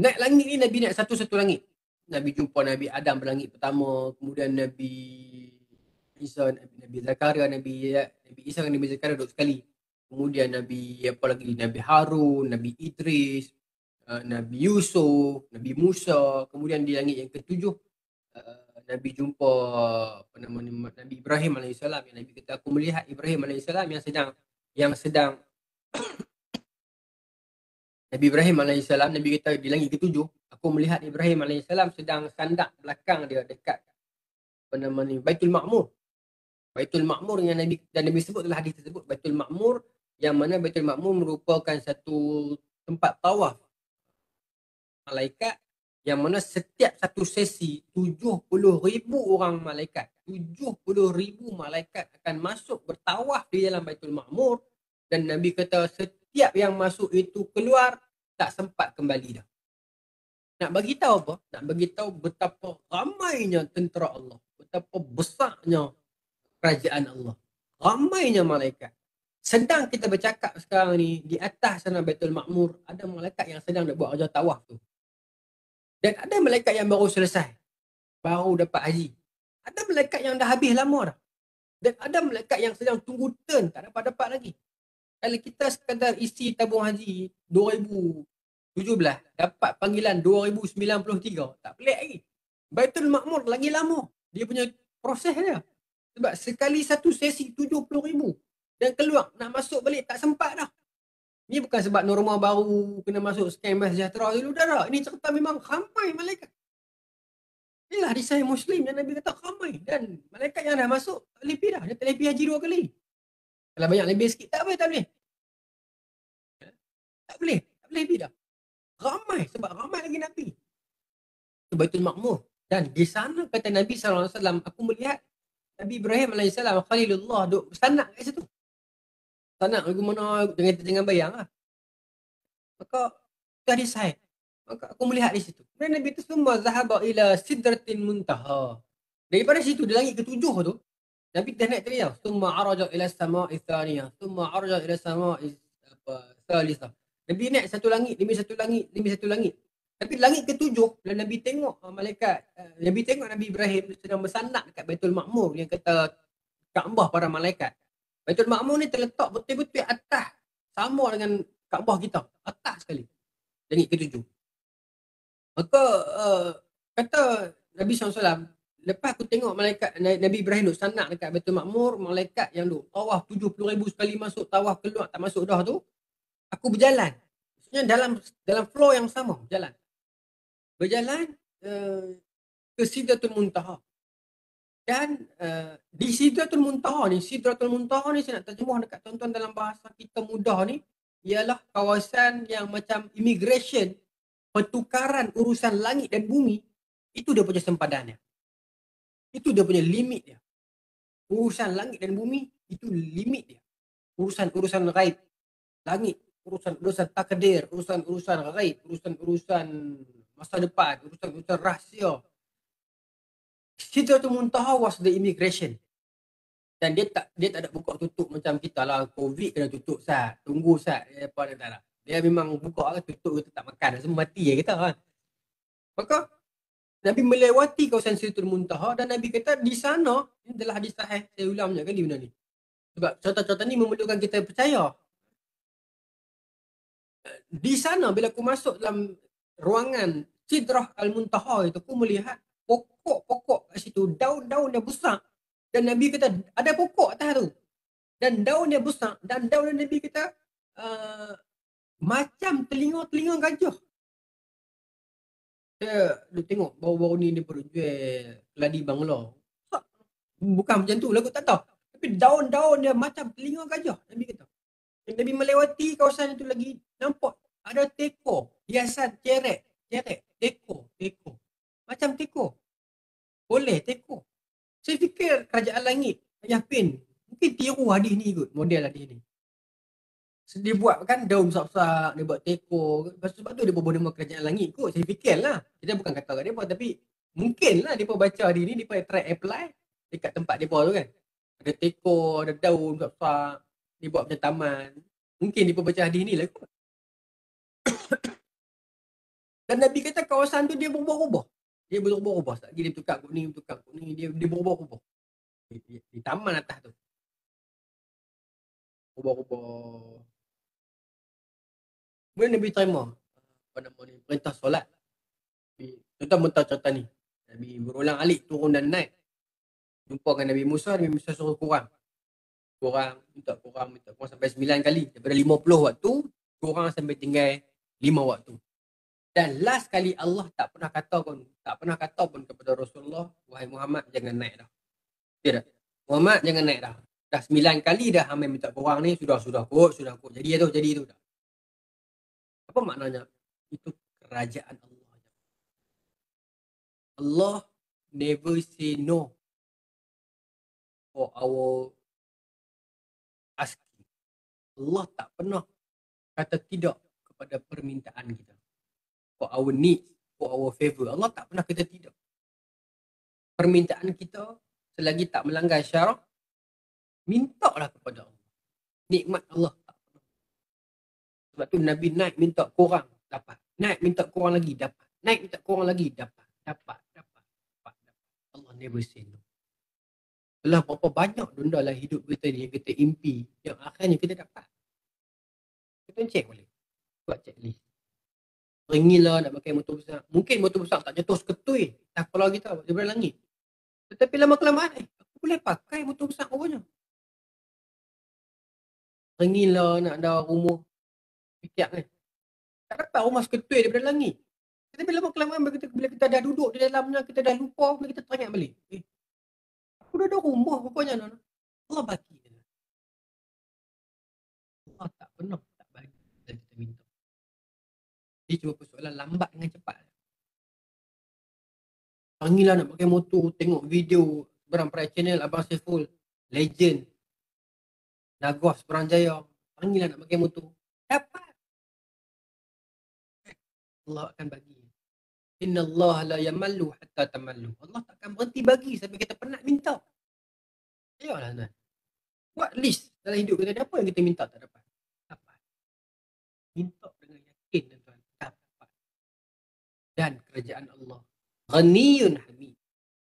B: Naik langit ni Nabi naik satu-satu langit. Nabi jumpa Nabi Adam berlangit pertama, kemudian Nabi Isa, Nabi Zakaria, Nabi Isa dan Nabi Zakaria duduk sekali. Kemudian Nabi apa lagi? Nabi Harun, Nabi Idris, Nabi Yusuf, Nabi Musa. Kemudian di langit yang ke-7 Nabi jumpa Nabi Ibrahim AS. Yang Nabi kata, aku melihat Ibrahim AS yang sedang Nabi Ibrahim AS, Nabi kata di langit ke-7, aku melihat Ibrahim AS sedang sandak belakang dia dekat Baitul Ma'mur. Baitul Ma'mur yang Nabi sebut dalam hadis tersebut, Baitul Ma'mur, yang mana Baitul Ma'mur merupakan satu tempat tawaf malaikat, yang mana setiap satu sesi 70,000 orang malaikat, 70,000 malaikat akan masuk bertawaf di dalam Baitul Ma'mur, dan Nabi kata setiap yang masuk itu keluar tak sempat kembali dah. Nak bagi tahu apa? Nak bagi tahu betapa ramainya tentera Allah, betapa besarnya kerajaan Allah, ramainya malaikat. Sedang kita bercakap sekarang ni, di atas sana Baitul Ma'mur ada malaikat yang sedang nak buat kerja tawaf tu. Dan ada malaikat yang baru selesai, baru dapat haji. Ada malaikat yang dah habis lama dah. Dan ada malaikat yang sedang tunggu turn, tak dapat lagi. Kalau kita sekadar isi tabung haji 2017, dapat panggilan 2093, tak pelik lagi. Baitul Ma'mur lagi lama dia punya proses dia. Sebab sekali satu sesi 70,000 dan keluar, nak masuk balik tak sempat dah. Ni bukan sebab norma baru kena masuk scam sejahtera dulu dah. Ini cerita memang ramai malaikat. Inilah hadis Sahih Muslim yang Nabi kata ramai, dan malaikat yang dah masuk tak boleh pergi dah. Dia tak boleh pergi haji 2 kali. Kalau banyak lebih sikit tak boleh. Tak boleh pergi dah. Ramai, sebab ramai lagi Nabi. Itu Baitul Ma'mur. Dan di sana kata Nabi SAW, aku melihat Nabi Ibrahim AS, Khalilullah, duduk bersanak kat situ. Sanak bagaimana, jangan bayang lah. Maka tadi saya, maka aku melihat di situ. Dan Nabi itu semua zahaba ila sidratin muntaha. Daripada situ, di langit ke-7 tu, Nabi dah naik tadi tau. Summa araja ila sama'i thaniyah. Summa araja ila sama'i thalithah. Nabi naik satu langit, demi satu langit. Tapi langit ke-7, bila Nabi tengok malaikat, Nabi tengok Nabi Ibrahim sedang bersandak dekat Baitul Ma'mur yang kata Kaabah para malaikat. Baitul Ma'mur ni terletak betul-betul atas, sama dengan Kaabah kita, atas sekali. Langit ke-7. Maka kata Nabi SAW, lepas aku tengok malaikat Nabi Ibrahim duduk sandak dekat Baitul Ma'mur, malaikat yang duduk tawaf 70,000 sekali masuk, tawaf keluar tak masuk dah tu, aku berjalan. Maksudnya dalam flow yang sama, berjalan. berjalan ke Sidratul Muntaha. Dan di Sidratul Muntaha ni saya nak terjemah dekat tuan-tuan dalam bahasa kita mudah ni, ialah kawasan yang macam immigration, pertukaran urusan langit dan bumi. Itu dia punya sempadannya. Itu dia punya limit dia. Urusan langit dan bumi, itu limit dia. Urusan-urusan gaib, langit, urusan-urusan takdir, urusan-urusan gaib, urusan-urusan masa depan, urusan-urusan rahsia. Sidratul Muntaha was the immigration. Dan dia tak ada buka tutup macam kita lah. COVID kena tutup sat. Tunggu sat. Dia memang buka lah, tutup, kita tak makan. Semua mati je kita kan. Maka Nabi melewati kawasan Sidratul Muntaha dan Nabi kata di sana, ini adalah hadis sahih, saya ulang banyak kali benda ni. Sebab contoh-contoh ni memerlukan kita percaya. Di sana bila aku masuk dalam ruangan Sidrah Al-Muntaha itu, aku melihat pokok-pokok kat situ, daun-daun yang besar. Dan Nabi kata ada pokok atas tu. Dan daun dia besar. Dan daun Nabi kata macam telinga-telinga gajah. Dia tengok baru-baru ni dia perlu jual keladi Bangla. Bukan macam tu lah, aku tak tahu. Tapi daun-daun dia macam telinga gajah, Nabi kata. Dan Nabi melewati kawasan itu lagi, nampak ada teko, hiasan ceret, teko. Macam teko. Boleh teko. Saya fikir kerajaan langit, Yapin, mungkin tiru hadis ni kot, model hadis ni. Dia buat kan daun besar-besar, dia buat teko. Sebab tu dia bawa nama kerajaan langit kot. Saya fikir lah. Kita bukan kata kat mereka, tapi mungkin lah dia baca hadis ni, dia try apply dekat tempat mereka tu kan. Ada teko, ada daun besar, dia buat macam taman. Mungkin dia baca hadis ni lah kot. Dan Nabi kata kawasan tu dia berubah-ubah. Dia berubah-ubah. Lagi dia tukar kot ni, dia berubah-ubah. Di taman atas tu. Ubah-ubah. Kemudian Nabi terima perintah solat. Tuan-tuan mentah cerita ni. Nabi berulang alik turun dan naik. Jumpa dengan Nabi Musa suruh kurang minta kurang sampai 9 kali. Daripada 50 waktu, kurang sampai tinggal 5 waktu. Dan last kali Allah tak pernah kata pun kepada Rasulullah, wahai Muhammad, jangan naik dah. Tidak. Muhammad jangan naik dah. Dah 9 kali dah hamil minta kurang ni, sudah kot. Jadi itu dah. Apa maknanya? Itu kerajaan Allah. Allah never say no for our asking. Allah tak pernah kata tidak kepada permintaan kita. For our needs, for our favor. Allah tak pernah kata tidak. Permintaan kita selagi tak melanggar syarak, mintalah kepada Allah. Nikmat Allah tak pernah. Sebab tu Nabi naik minta kurang, dapat. Naik minta kurang lagi, dapat. Naik minta kurang lagi, dapat. Allah never say no. Telah berapa banyak benda dalam hidup kita ni yang kita impi, yang akhirnya kita dapat. Kita cek boleh. Buat checklist. Ringilah nak pakai motor besar. Mungkin motor besar tak jatuh seketui tak kepala kita daripada langit. Tetapi lama-kelamaan aku boleh pakai motor besar rupanya. Ringilah nak ada rumah fikir ni. Tak dapat rumah seketui daripada langit. Tetapi lama-kelamaan bila kita dah duduk di dalamnya, kita dah lupa, bila kita teringat balik. Aku dah ada rumah rupanya. Allah bagi. Allah tak pernah tak bagi dan kita minta. Dia cuma persoalan lambat dengan cepat. Panggillah nak pakai motor, tengok video berampai channel Abang Saiful, legend, Nagos Perang Jaya. Panggillah nak pakai motor. Dapat. Allah akan bagi. Inna Allah la yamallu hatta tamallu. Allah tak akan berhenti bagi sampai kita penat minta. Ayolah tuan. Buat list dalam hidup kita. Apa yang kita minta tak dapat? Dapat. Minta dengan yakin tuan. Dapat. Dan kerajaan Allah Ghaniyun Hamid,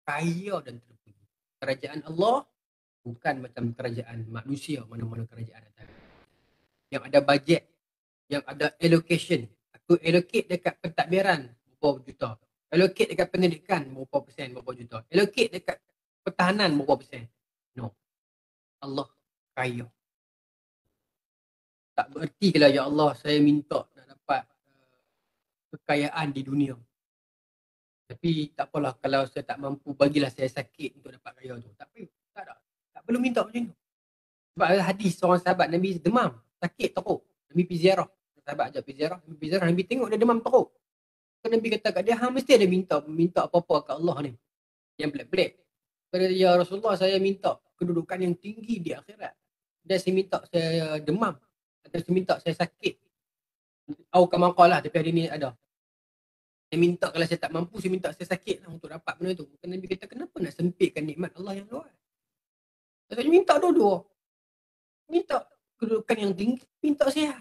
B: kaya dan terpuji. Kerajaan Allah bukan macam kerajaan manusia, mana-mana kerajaan ada. Yang ada bajet, yang ada allocation. Aku allocate dekat pentadbiran berapa juta. Allocate dekat pendidikan berapa persen, berapa juta. Allocate dekat pertahanan berapa persen. No. Allah kaya. Tak bererti kalau ya Allah saya minta nak dapat kekayaan di dunia. Tapi tak apalah, kalau saya tak mampu, bagilah saya sakit untuk dapat raya tu. Tapi tak ada. Tak perlu minta macam tu. Sebab ada hadis seorang sahabat Nabi demam, sakit teruk. Nabi pergi ziarah. Sahabat ajak pergi ziarah, Nabi pergi ziarah, Nabi tengok dia demam teruk. Kan Nabi kata kat dia, hang mesti ada minta apa-apa kat Allah ni. Yang pelik-pelik. Kata dia, ya Rasulullah, saya minta kedudukan yang tinggi di akhirat. Dan saya minta saya demam. Atau saya minta saya sakit. Atau kamaqalah, tapi hari ni ada. Saya minta kalau saya tak mampu, saya minta saya sakit lah untuk dapat benda tu. Maka Nabi kata, kenapa nak sempitkan nikmat Allah yang luas? Saya minta dua-dua. Minta kedudukan yang tinggi, minta sihat.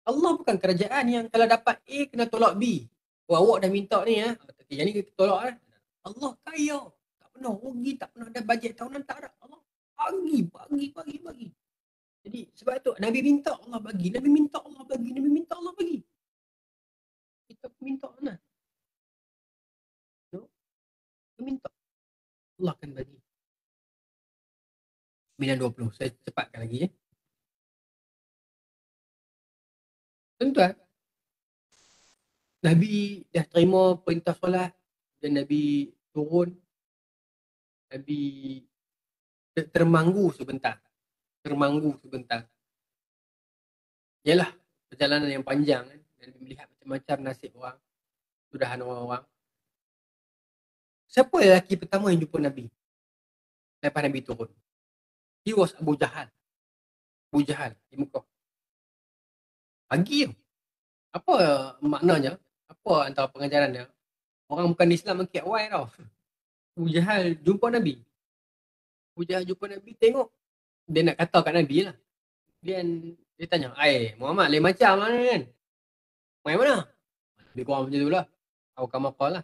B: Allah bukan kerajaan yang kalau dapat A, kena tolak B. Oh, awak dah minta ni ya. Yang ni kita tolak lah. Allah kaya. Tak pernah rugi, tak pernah ada bajet tahunan, tak ada. Allah bagi. Jadi sebab tu Nabi minta Allah bagi, Nabi minta Allah bagi, Nabi minta Allah bagi. Kita minta mana? No? Kita minta. Allah akan bagi. 9.20. Saya cepatkan lagi ya. Tuan-tuan, Nabi dah terima perintah solat dan Nabi turun. Nabi termanggu sebentar. Yalah, perjalanan yang panjang kan. Dan melihat macam-macam nasib orang, sudahan orang-orang. Siapa lelaki pertama yang jumpa Nabi lepas Nabi turun? He was Abu Jahal. Abu Jahal di Mekah. Pagi tu. Apa maknanya? Apa antara pengajarannya? Orang bukan Islam makin awal tau. Abu Jahal jumpa Nabi. Abu Jahal jumpa Nabi, tengok. Dia nak kata kat Nabi lah. Dia tanya, Muhammad lain macam lah kan? Main mana? Dia kurang macam tu lah. Awak lah.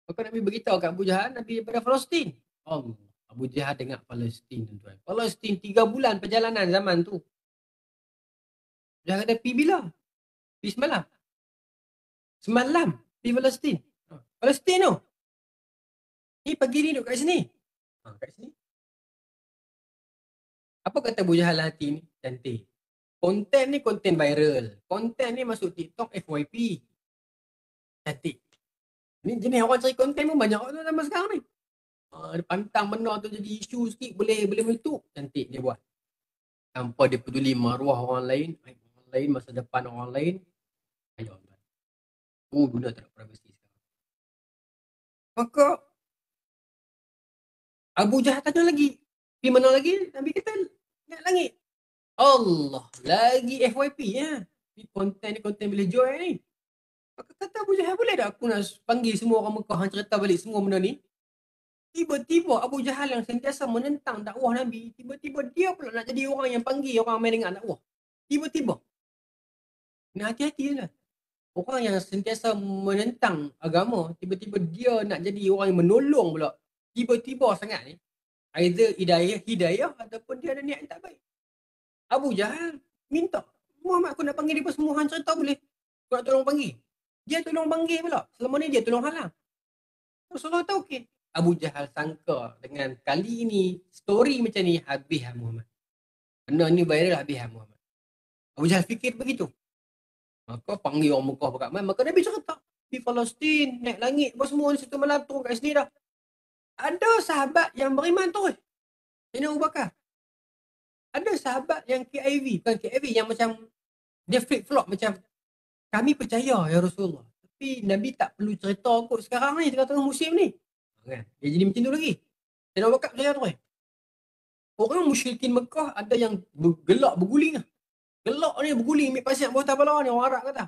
B: Maka Nabi beritahu kat Abu Jahal, Nabi daripada Palestin. Allah. Abu Jahal dengar Palestin, tuan-tuan. Palestin 3 bulan perjalanan zaman tu. Dia kata, pergi bila? Pergi semalam. Semalam pergi Palestin. Palestin tu. Ni pagi ni duduk kat sini. Kat sini. Apa kata Abu Jahal hati ni? Cantik. Konten ni konten viral. Konten ni masuk TikTok FYP. Cantik. Ni jenis orang cari konten pun banyak orang zaman sekarang ni. Dia pantang benda tu jadi isu sikit, boleh meletup. Cantik dia buat. Tanpa dia peduli maruah orang lain, masa depan orang lain. Ayo. Guna tak ada privacy sekarang. Maka Abu Jahal tanya lagi. Pergi mana lagi? Nabi kata, naik langit. Allah, lagi FYP ya. Ni konten boleh join ni. Maka kata Abu Jahal, boleh tak aku nak panggil semua orang Mekah yang cerita balik semua benda ni? Tiba-tiba Abu Jahal yang sentiasa menentang dakwah Nabi, tiba-tiba dia pula nak jadi orang yang panggil orang main dengan dakwah. Tiba-tiba. Nak hati-hati lah. Orang yang sentiasa menentang agama, tiba-tiba dia nak jadi orang yang menolong pula. Tiba-tiba sangat ni. Either hidayah ataupun dia ada niat yang tak baik. Abu Jahal minta, Muhammad aku nak panggil dia semua hang cerita boleh? Aku nak tolong panggil. Dia tolong panggil pula. Selama ni dia tolong halang. Rasulullah tahu okey. Abu Jahal sangka dengan kali ini story macam ni habis Muhammad. Benda ni viral habis Muhammad. Abu Jahal fikir begitu. Maka panggil orang Mekah beramai. Maka Nabi cerita di Palestin, naik langit, apa semua di situ malam turun kat sini dah. Ada sahabat yang beriman terus. Ini Abu Bakar. Ada sahabat yang KIV, bukan KIV, yang macam dia flip-flop macam kami percaya ya Rasulullah. Tapi Nabi tak perlu cerita kot sekarang ni, tengah-tengah musim ni. Kan? Dia jadi macam tu lagi. Dan Abu Bakar percaya terus. Orang musyrikin Mekah ada yang gelak berguling lah. Gelak ni berguling ambil pasir bawah tapala ni, orang Arab kata.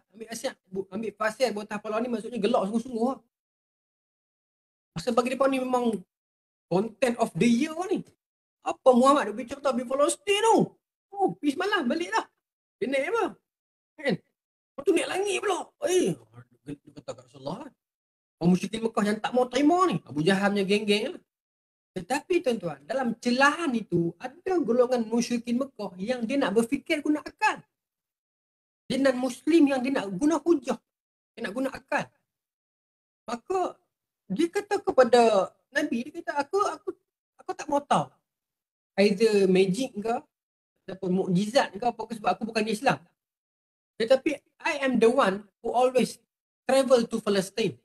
B: Ambil pasir bawah tapala ni maksudnya gelak sungguh-sungguh lah. Pasal bagi mereka ni memang content of the year ni. Apa Muhammad dia bercerita di Palestin tu? Oh, pergi semalam balik lah. Dia naik apa? Kan? Lepas tu naik langit pula. Dia kata kat Rasulullah lah. Orang musyrikin Mekah yang tak mau terima ni. Abu Jahal punya geng-geng lah. Tetapi tuan-tuan, dalam celahan itu ada golongan musyrikin Mekah yang dia nak berfikir guna akal. Dia non-Muslim yang dia nak guna hujah. Dia nak guna akal. Maka dia kata kepada Nabi, dia kata aku tak mau tahu. Either magic ke ataupun mukjizat ke apa, sebab aku bukan Islam. Tetapi I am the one who always travel to Palestine.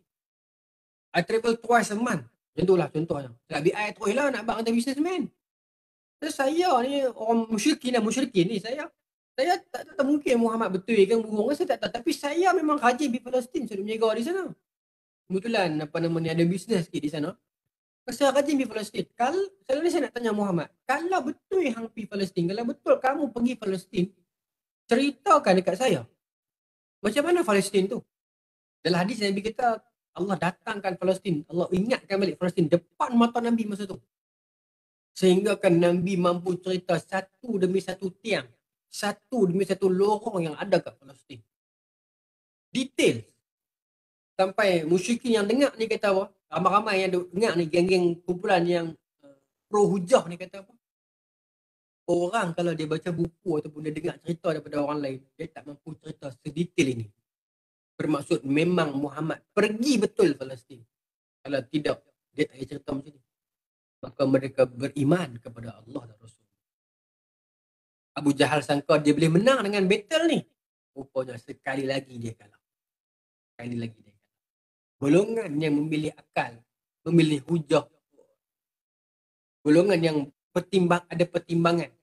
B: I travel twice a month. Macam tu lah contohnya. Nak BI terus lah nak buat kata businessman. Saya ni orang musyrikin ni. Saya tak mungkin Muhammad betul kan burung. Saya tak tahu. Tapi saya memang rajin di Palestin. Saya berniaga di sana. Kebetulan ada bisnes sikit di sana. Saya rajin pergi Palestin. Selalu ni saya nak tanya Muhammad, kalau betul hang pergi Palestin, kalau betul kamu pergi Palestin, ceritakan dekat saya. Macam mana Palestin tu? Dalam hadis Nabi kita, Allah datangkan Palestin, Allah ingatkan balik Palestin depan mata Nabi masa tu. Sehingga kan Nabi mampu cerita satu demi satu tiang, satu demi satu lorong yang ada kat Palestin. Detail. Sampai musyrikin yang dengar ni kata apa? Ramai-ramai yang dengar ni, geng-geng kumpulan yang pro hujah ni kata apa? Orang kalau dia baca buku ataupun dia dengar cerita daripada orang lain, dia tak mampu cerita sedetail ini. Bermaksud memang Muhammad pergi betul Palestin. Kalau tidak, dia tak boleh cerita macam ni. Maka mereka beriman kepada Allah dan Rasul. Abu Jahal sangka dia boleh menang dengan battle ni. Rupanya sekali lagi dia kalah. Sekali lagi dia kalah. Golongan yang memilih akal, memilih hujah. Golongan yang ada pertimbangan.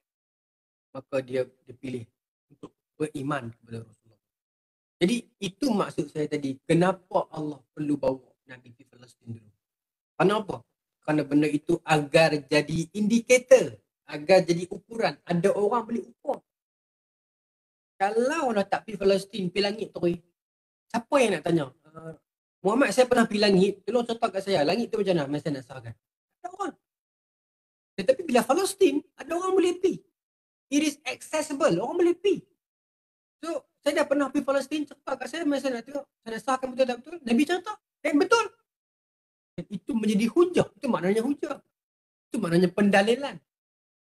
B: Maka dia pilih untuk beriman kepada Rasulullah. Jadi itu maksud saya tadi. Kenapa Allah perlu bawa Nabi ke Palestin dulu? Kenapa? Kerana benda itu agar jadi indikator, agar jadi ukuran. Ada orang boleh ukur. Kalau nak tak pergi Palestin, pergi langit terus, siapa yang nak tanya? Muhammad, saya pernah pergi langit, tolong cerita kat saya, langit tu macam mana? Masa nak sahkan. Ada orang. Tetapi bila Palestin, ada orang boleh pergi. It is accessible, orang boleh pergi. So, saya dah pernah pergi Palestin, cerita kat saya, masa nak tengok, saya nak sahkan betul tak betul? Nabi cerita, betul. Dan itu menjadi hujah, itu maknanya hujah. Itu maknanya pendalilan.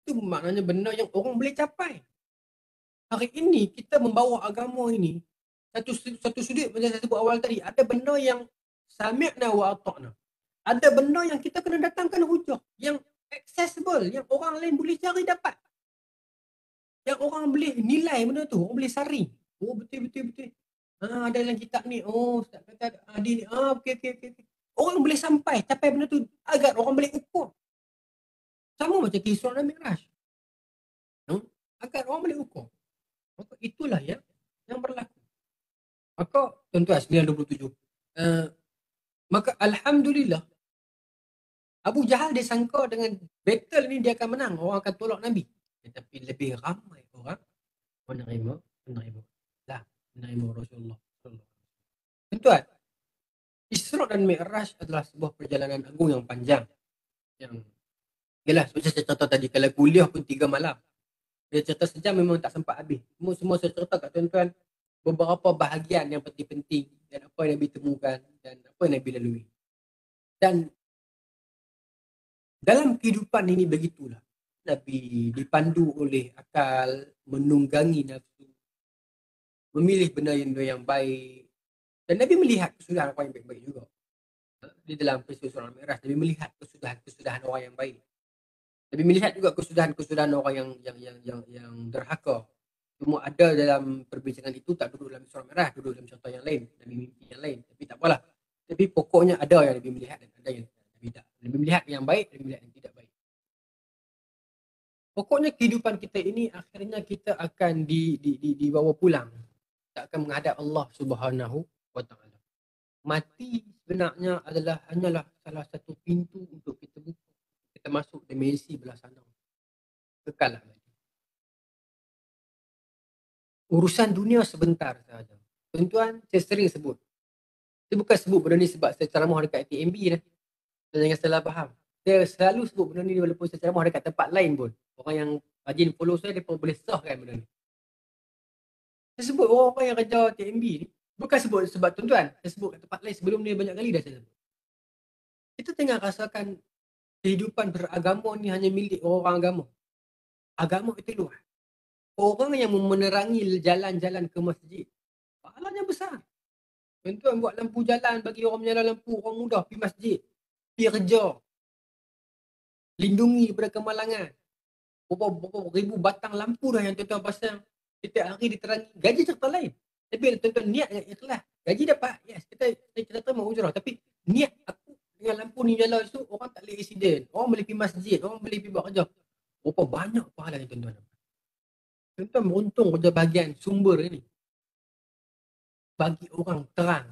B: Itu maknanya benda yang orang boleh capai. Hari ini, kita membawa agama ini, satu sudut macam saya sebut awal tadi, ada benda yang sami'na wa ata'na. Ada benda yang kita kena datangkan hujah, yang accessible, yang orang lain boleh cari dapat. Yang orang boleh nilai benda tu, orang boleh saring. Oh betul. Ada dalam kitab ni. Oh Ustaz kata ada ni. Okey. Orang boleh capai benda tu agar orang boleh ukur. Sama macam Isra dan Mi'raj. Agar orang boleh ukur. Maka itulah yang berlaku. Maka tuan-tuan 927. Maka alhamdulillah Abu Jahal dia sangka dengan battle ni dia akan menang, orang akan tolak Nabi. Tetapi lebih ramai orang menerima Rasulullah. Tuan-tuan, Isra dan Mi'raj adalah sebuah perjalanan agung yang panjang. Yang yalah, macam saya cerita tadi, kalau kuliah pun 3 malam. Dia cerita sejam memang tak sempat habis. Semua saya cerita kat tuan-tuan beberapa bahagian yang penting-penting dan apa yang Nabi temukan dan apa yang Nabi lalui. Dan dalam kehidupan ini begitulah. Nabi dipandu oleh akal, menunggangi nafsu, memilih benda yang baik. Dan Nabi melihat kesudahan orang yang baik-baik juga. Di dalam peristiwa Surah Al-Mi'raj, Nabi melihat kesudahan orang yang baik. Nabi melihat juga kesudahan orang yang derhaka. Semua ada dalam perbincangan itu, tak duduk dalam Surah Al-Mi'raj, duduk dalam contoh yang lain, Nabi mimpi yang lain. Tapi tak apalah. Tapi pokoknya ada yang Nabi melihat dan ada yang Nabi tak. Nabi melihat yang baik, Nabi melihat yang tidak baik. Pokoknya kehidupan kita ini akhirnya kita akan dibawa pulang. Kita akan menghadap Allah Subhanahu wa Ta'ala. Mati sebenarnya hanyalah salah satu pintu untuk kita buka. Kita masuk dimensi belah sana. Kekallah lagi. Urusan dunia sebentar sahaja. Tuan-tuan, saya sering sebut. Saya bukan sebut benda ni sebab saya ceramah dekat TMB dah. Jangan salah faham. Saya selalu sebut benda ni walaupun saya ceramah dekat tempat lain pun. Orang yang rajin follow saya, dia pun boleh sahkan benda ni. Saya sebut orang yang kerja TMB ni. Bukan sebut sebab tuan-tuan. Saya sebut kat tempat lain sebelum ni banyak kali dah saya sebut. Kita tengah rasakan kehidupan beragama ni hanya milik orang agama. Agama itu luas. Orang yang menerangi jalan-jalan ke masjid, pahalanya besar. Tuan-tuan buat lampu jalan bagi orang menyala lampu, orang mudah pergi masjid, pergi kerja, lindungi daripada kemalangan. Berapa ribu batang lampu dah yang tuan-tuan pasang. Setiap hari diterangi. Gaji cerita lain. Tapi tuan-tuan niat yang ikhlas, gaji dapat. Yes, kita terima ujrah. Tapi niat aku dengan lampu ni nyala tu, orang tak boleh accident, orang boleh pergi masjid, orang boleh pergi buat kerja. Berapa banyak pahala yang tuan-tuan dapat. Tuan-tuan beruntung kerja bahagian sumber ni. Bagi orang terang,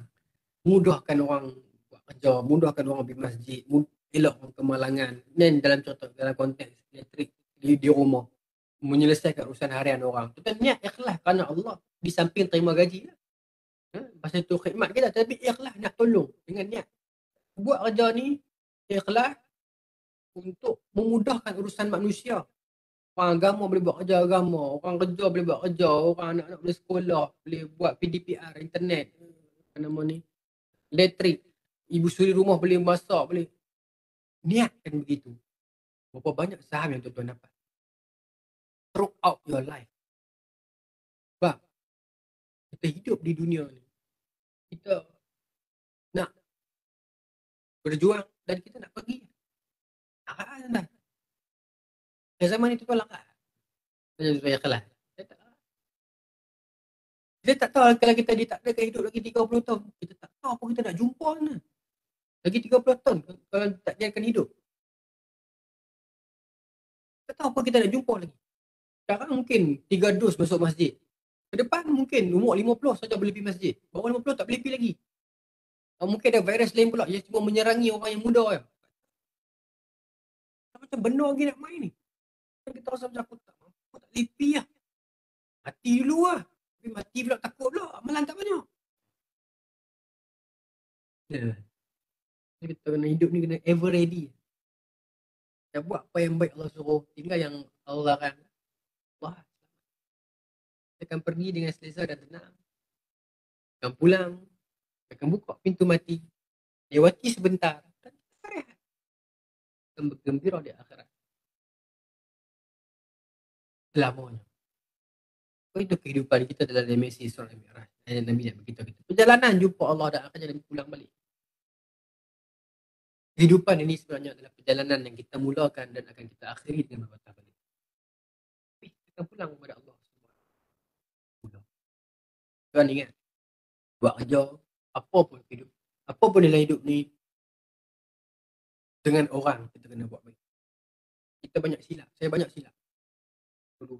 B: mudahkan orang buat kerja, mudahkan orang pergi masjid, elakkan kemalangan. Dan dalam contoh, dalam konteks elektrik di rumah, menyelesaikan urusan harian orang. Tuan-tuan niat ikhlas kerana Allah, di samping terima gaji lah. Pasal tu khidmat kita, tapi ikhlas nak tolong dengan niat. Buat kerja ni ikhlas untuk memudahkan urusan manusia. Orang agama boleh buat kerja agama, orang kerja boleh buat kerja, orang anak-anak boleh sekolah, boleh buat PDPR, internet, apa nama ni, elektrik, ibu suri rumah boleh masak, boleh. Niatkan begitu. Berapa banyak saham yang tuan-tuan dapat throughout your life. Sebab kita hidup di dunia ni, kita nak berjuang dan kita nak pergi. Larat dah. Zaman itu tuan larat. Saya kalah. Kita tak tahu kalau kita tak ada hidup lagi 30 tahun. Kita tak tahu apa kita nak jumpa mana. Lagi 30 tahun kalau tak jadikan hidup. Kita tahu apa kita nak jumpa lagi. Sekarang mungkin 3 dos masuk masjid. Ke depan mungkin umur 50 saja boleh pergi masjid. Bawah 50 tak boleh pergi lagi. Mungkin ada virus lain pula yang cuma menyerangi orang yang muda je. Macam benda lagi nak main ni. Kita rasa macam aku tak boleh pergi lah. Mati dulu lah. Tapi mati pula takut pula. Amalan tak banyak. Kita kena hidup ni kena ever ready. Kita buat apa yang baik Allah suruh. Tinggal yang Allah kan. Wah. Kita akan pergi dengan selesa dan tenang. Kita akan pulang. Kita akan buka pintu mati. Lewati sebentar. Dan kita rehat. Kita bergembira di akhirat. Selamanya. Itu kehidupan kita dalam dimensi Isra dan Mi'raj. Dan Nabi nak beritahu kita. Perjalanan jumpa Allah dan akan jalan pulang balik. Kehidupan ini sebenarnya adalah perjalanan yang kita mulakan dan akan kita akhiri dengan berbatang balik. Tapi kita pulang kepada Allah. Tuan ingat, buat kerja, apa pun hidup, apa pun dalam hidup ni, dengan orang kita kena buat baik. Kita banyak silap, saya banyak silap.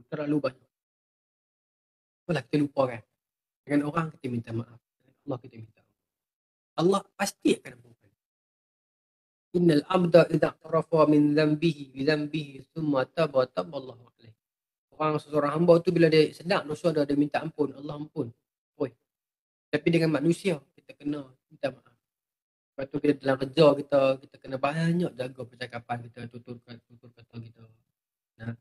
B: Terlalu banyak. Itulah kita lupa kan. Dengan orang kita minta maaf. Dengan Allah kita minta maaf. Allah pasti akan ampunkan. Innal abda idza tarafa min dhanbihi bi dhanbihi thumma taba Allahu alaihi. Orang seorang hamba tu bila dia sedar dosa dia minta ampun, Allah ampun. Oi. Tapi dengan manusia kita kena minta maaf. Lepas tu kita dalam kerja kita kena banyak jaga percakapan kita, tutur kata kita. Nah.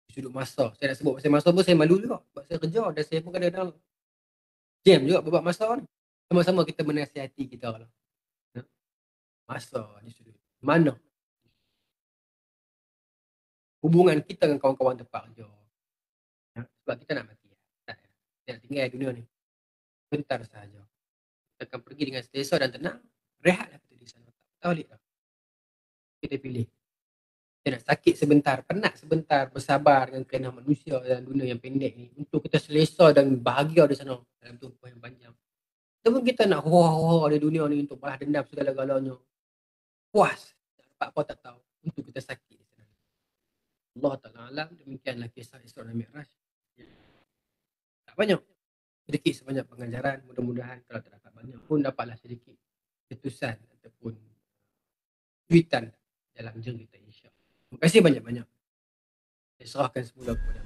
B: Sudut masa. Saya nak sebut pasal masa pun saya malu juga. Sebab saya kerja dan saya pun kadang-kadang jam juga buat masa ni. Sama-sama kita menasihati kita lah. Masa di sudut mana hubungan kita dengan kawan-kawan tempat kerja. Sebab kita nak mati. Kita nak tinggal dunia ni bentar sahaja. Kita akan pergi dengan selesa dan tenang. Rehatlah kita di sana. Tak balik lah. Kita pilih. Kita nak sakit sebentar, penat sebentar, bersabar dengan keadaan manusia dalam dunia yang pendek ni untuk kita selesa dan bahagia di sana dalam tumpah yang panjang. Ataupun kita nak hoa-hoa di dunia ni untuk balas dendam segala-galanya. Puas, tak dapat apa tak tahu untuk kita sakit di sana. Allah Ta'ala alam, demikianlah kisah Isra dan Mi'raj. Tak banyak, sedikit sebanyak pengajaran. Mudah-mudahan kalau tak dapat banyak pun dapatlah sedikit ketusan ataupun cuitan dalam cerita insya. Terima kasih banyak-banyak. Saya serahkan semula kepada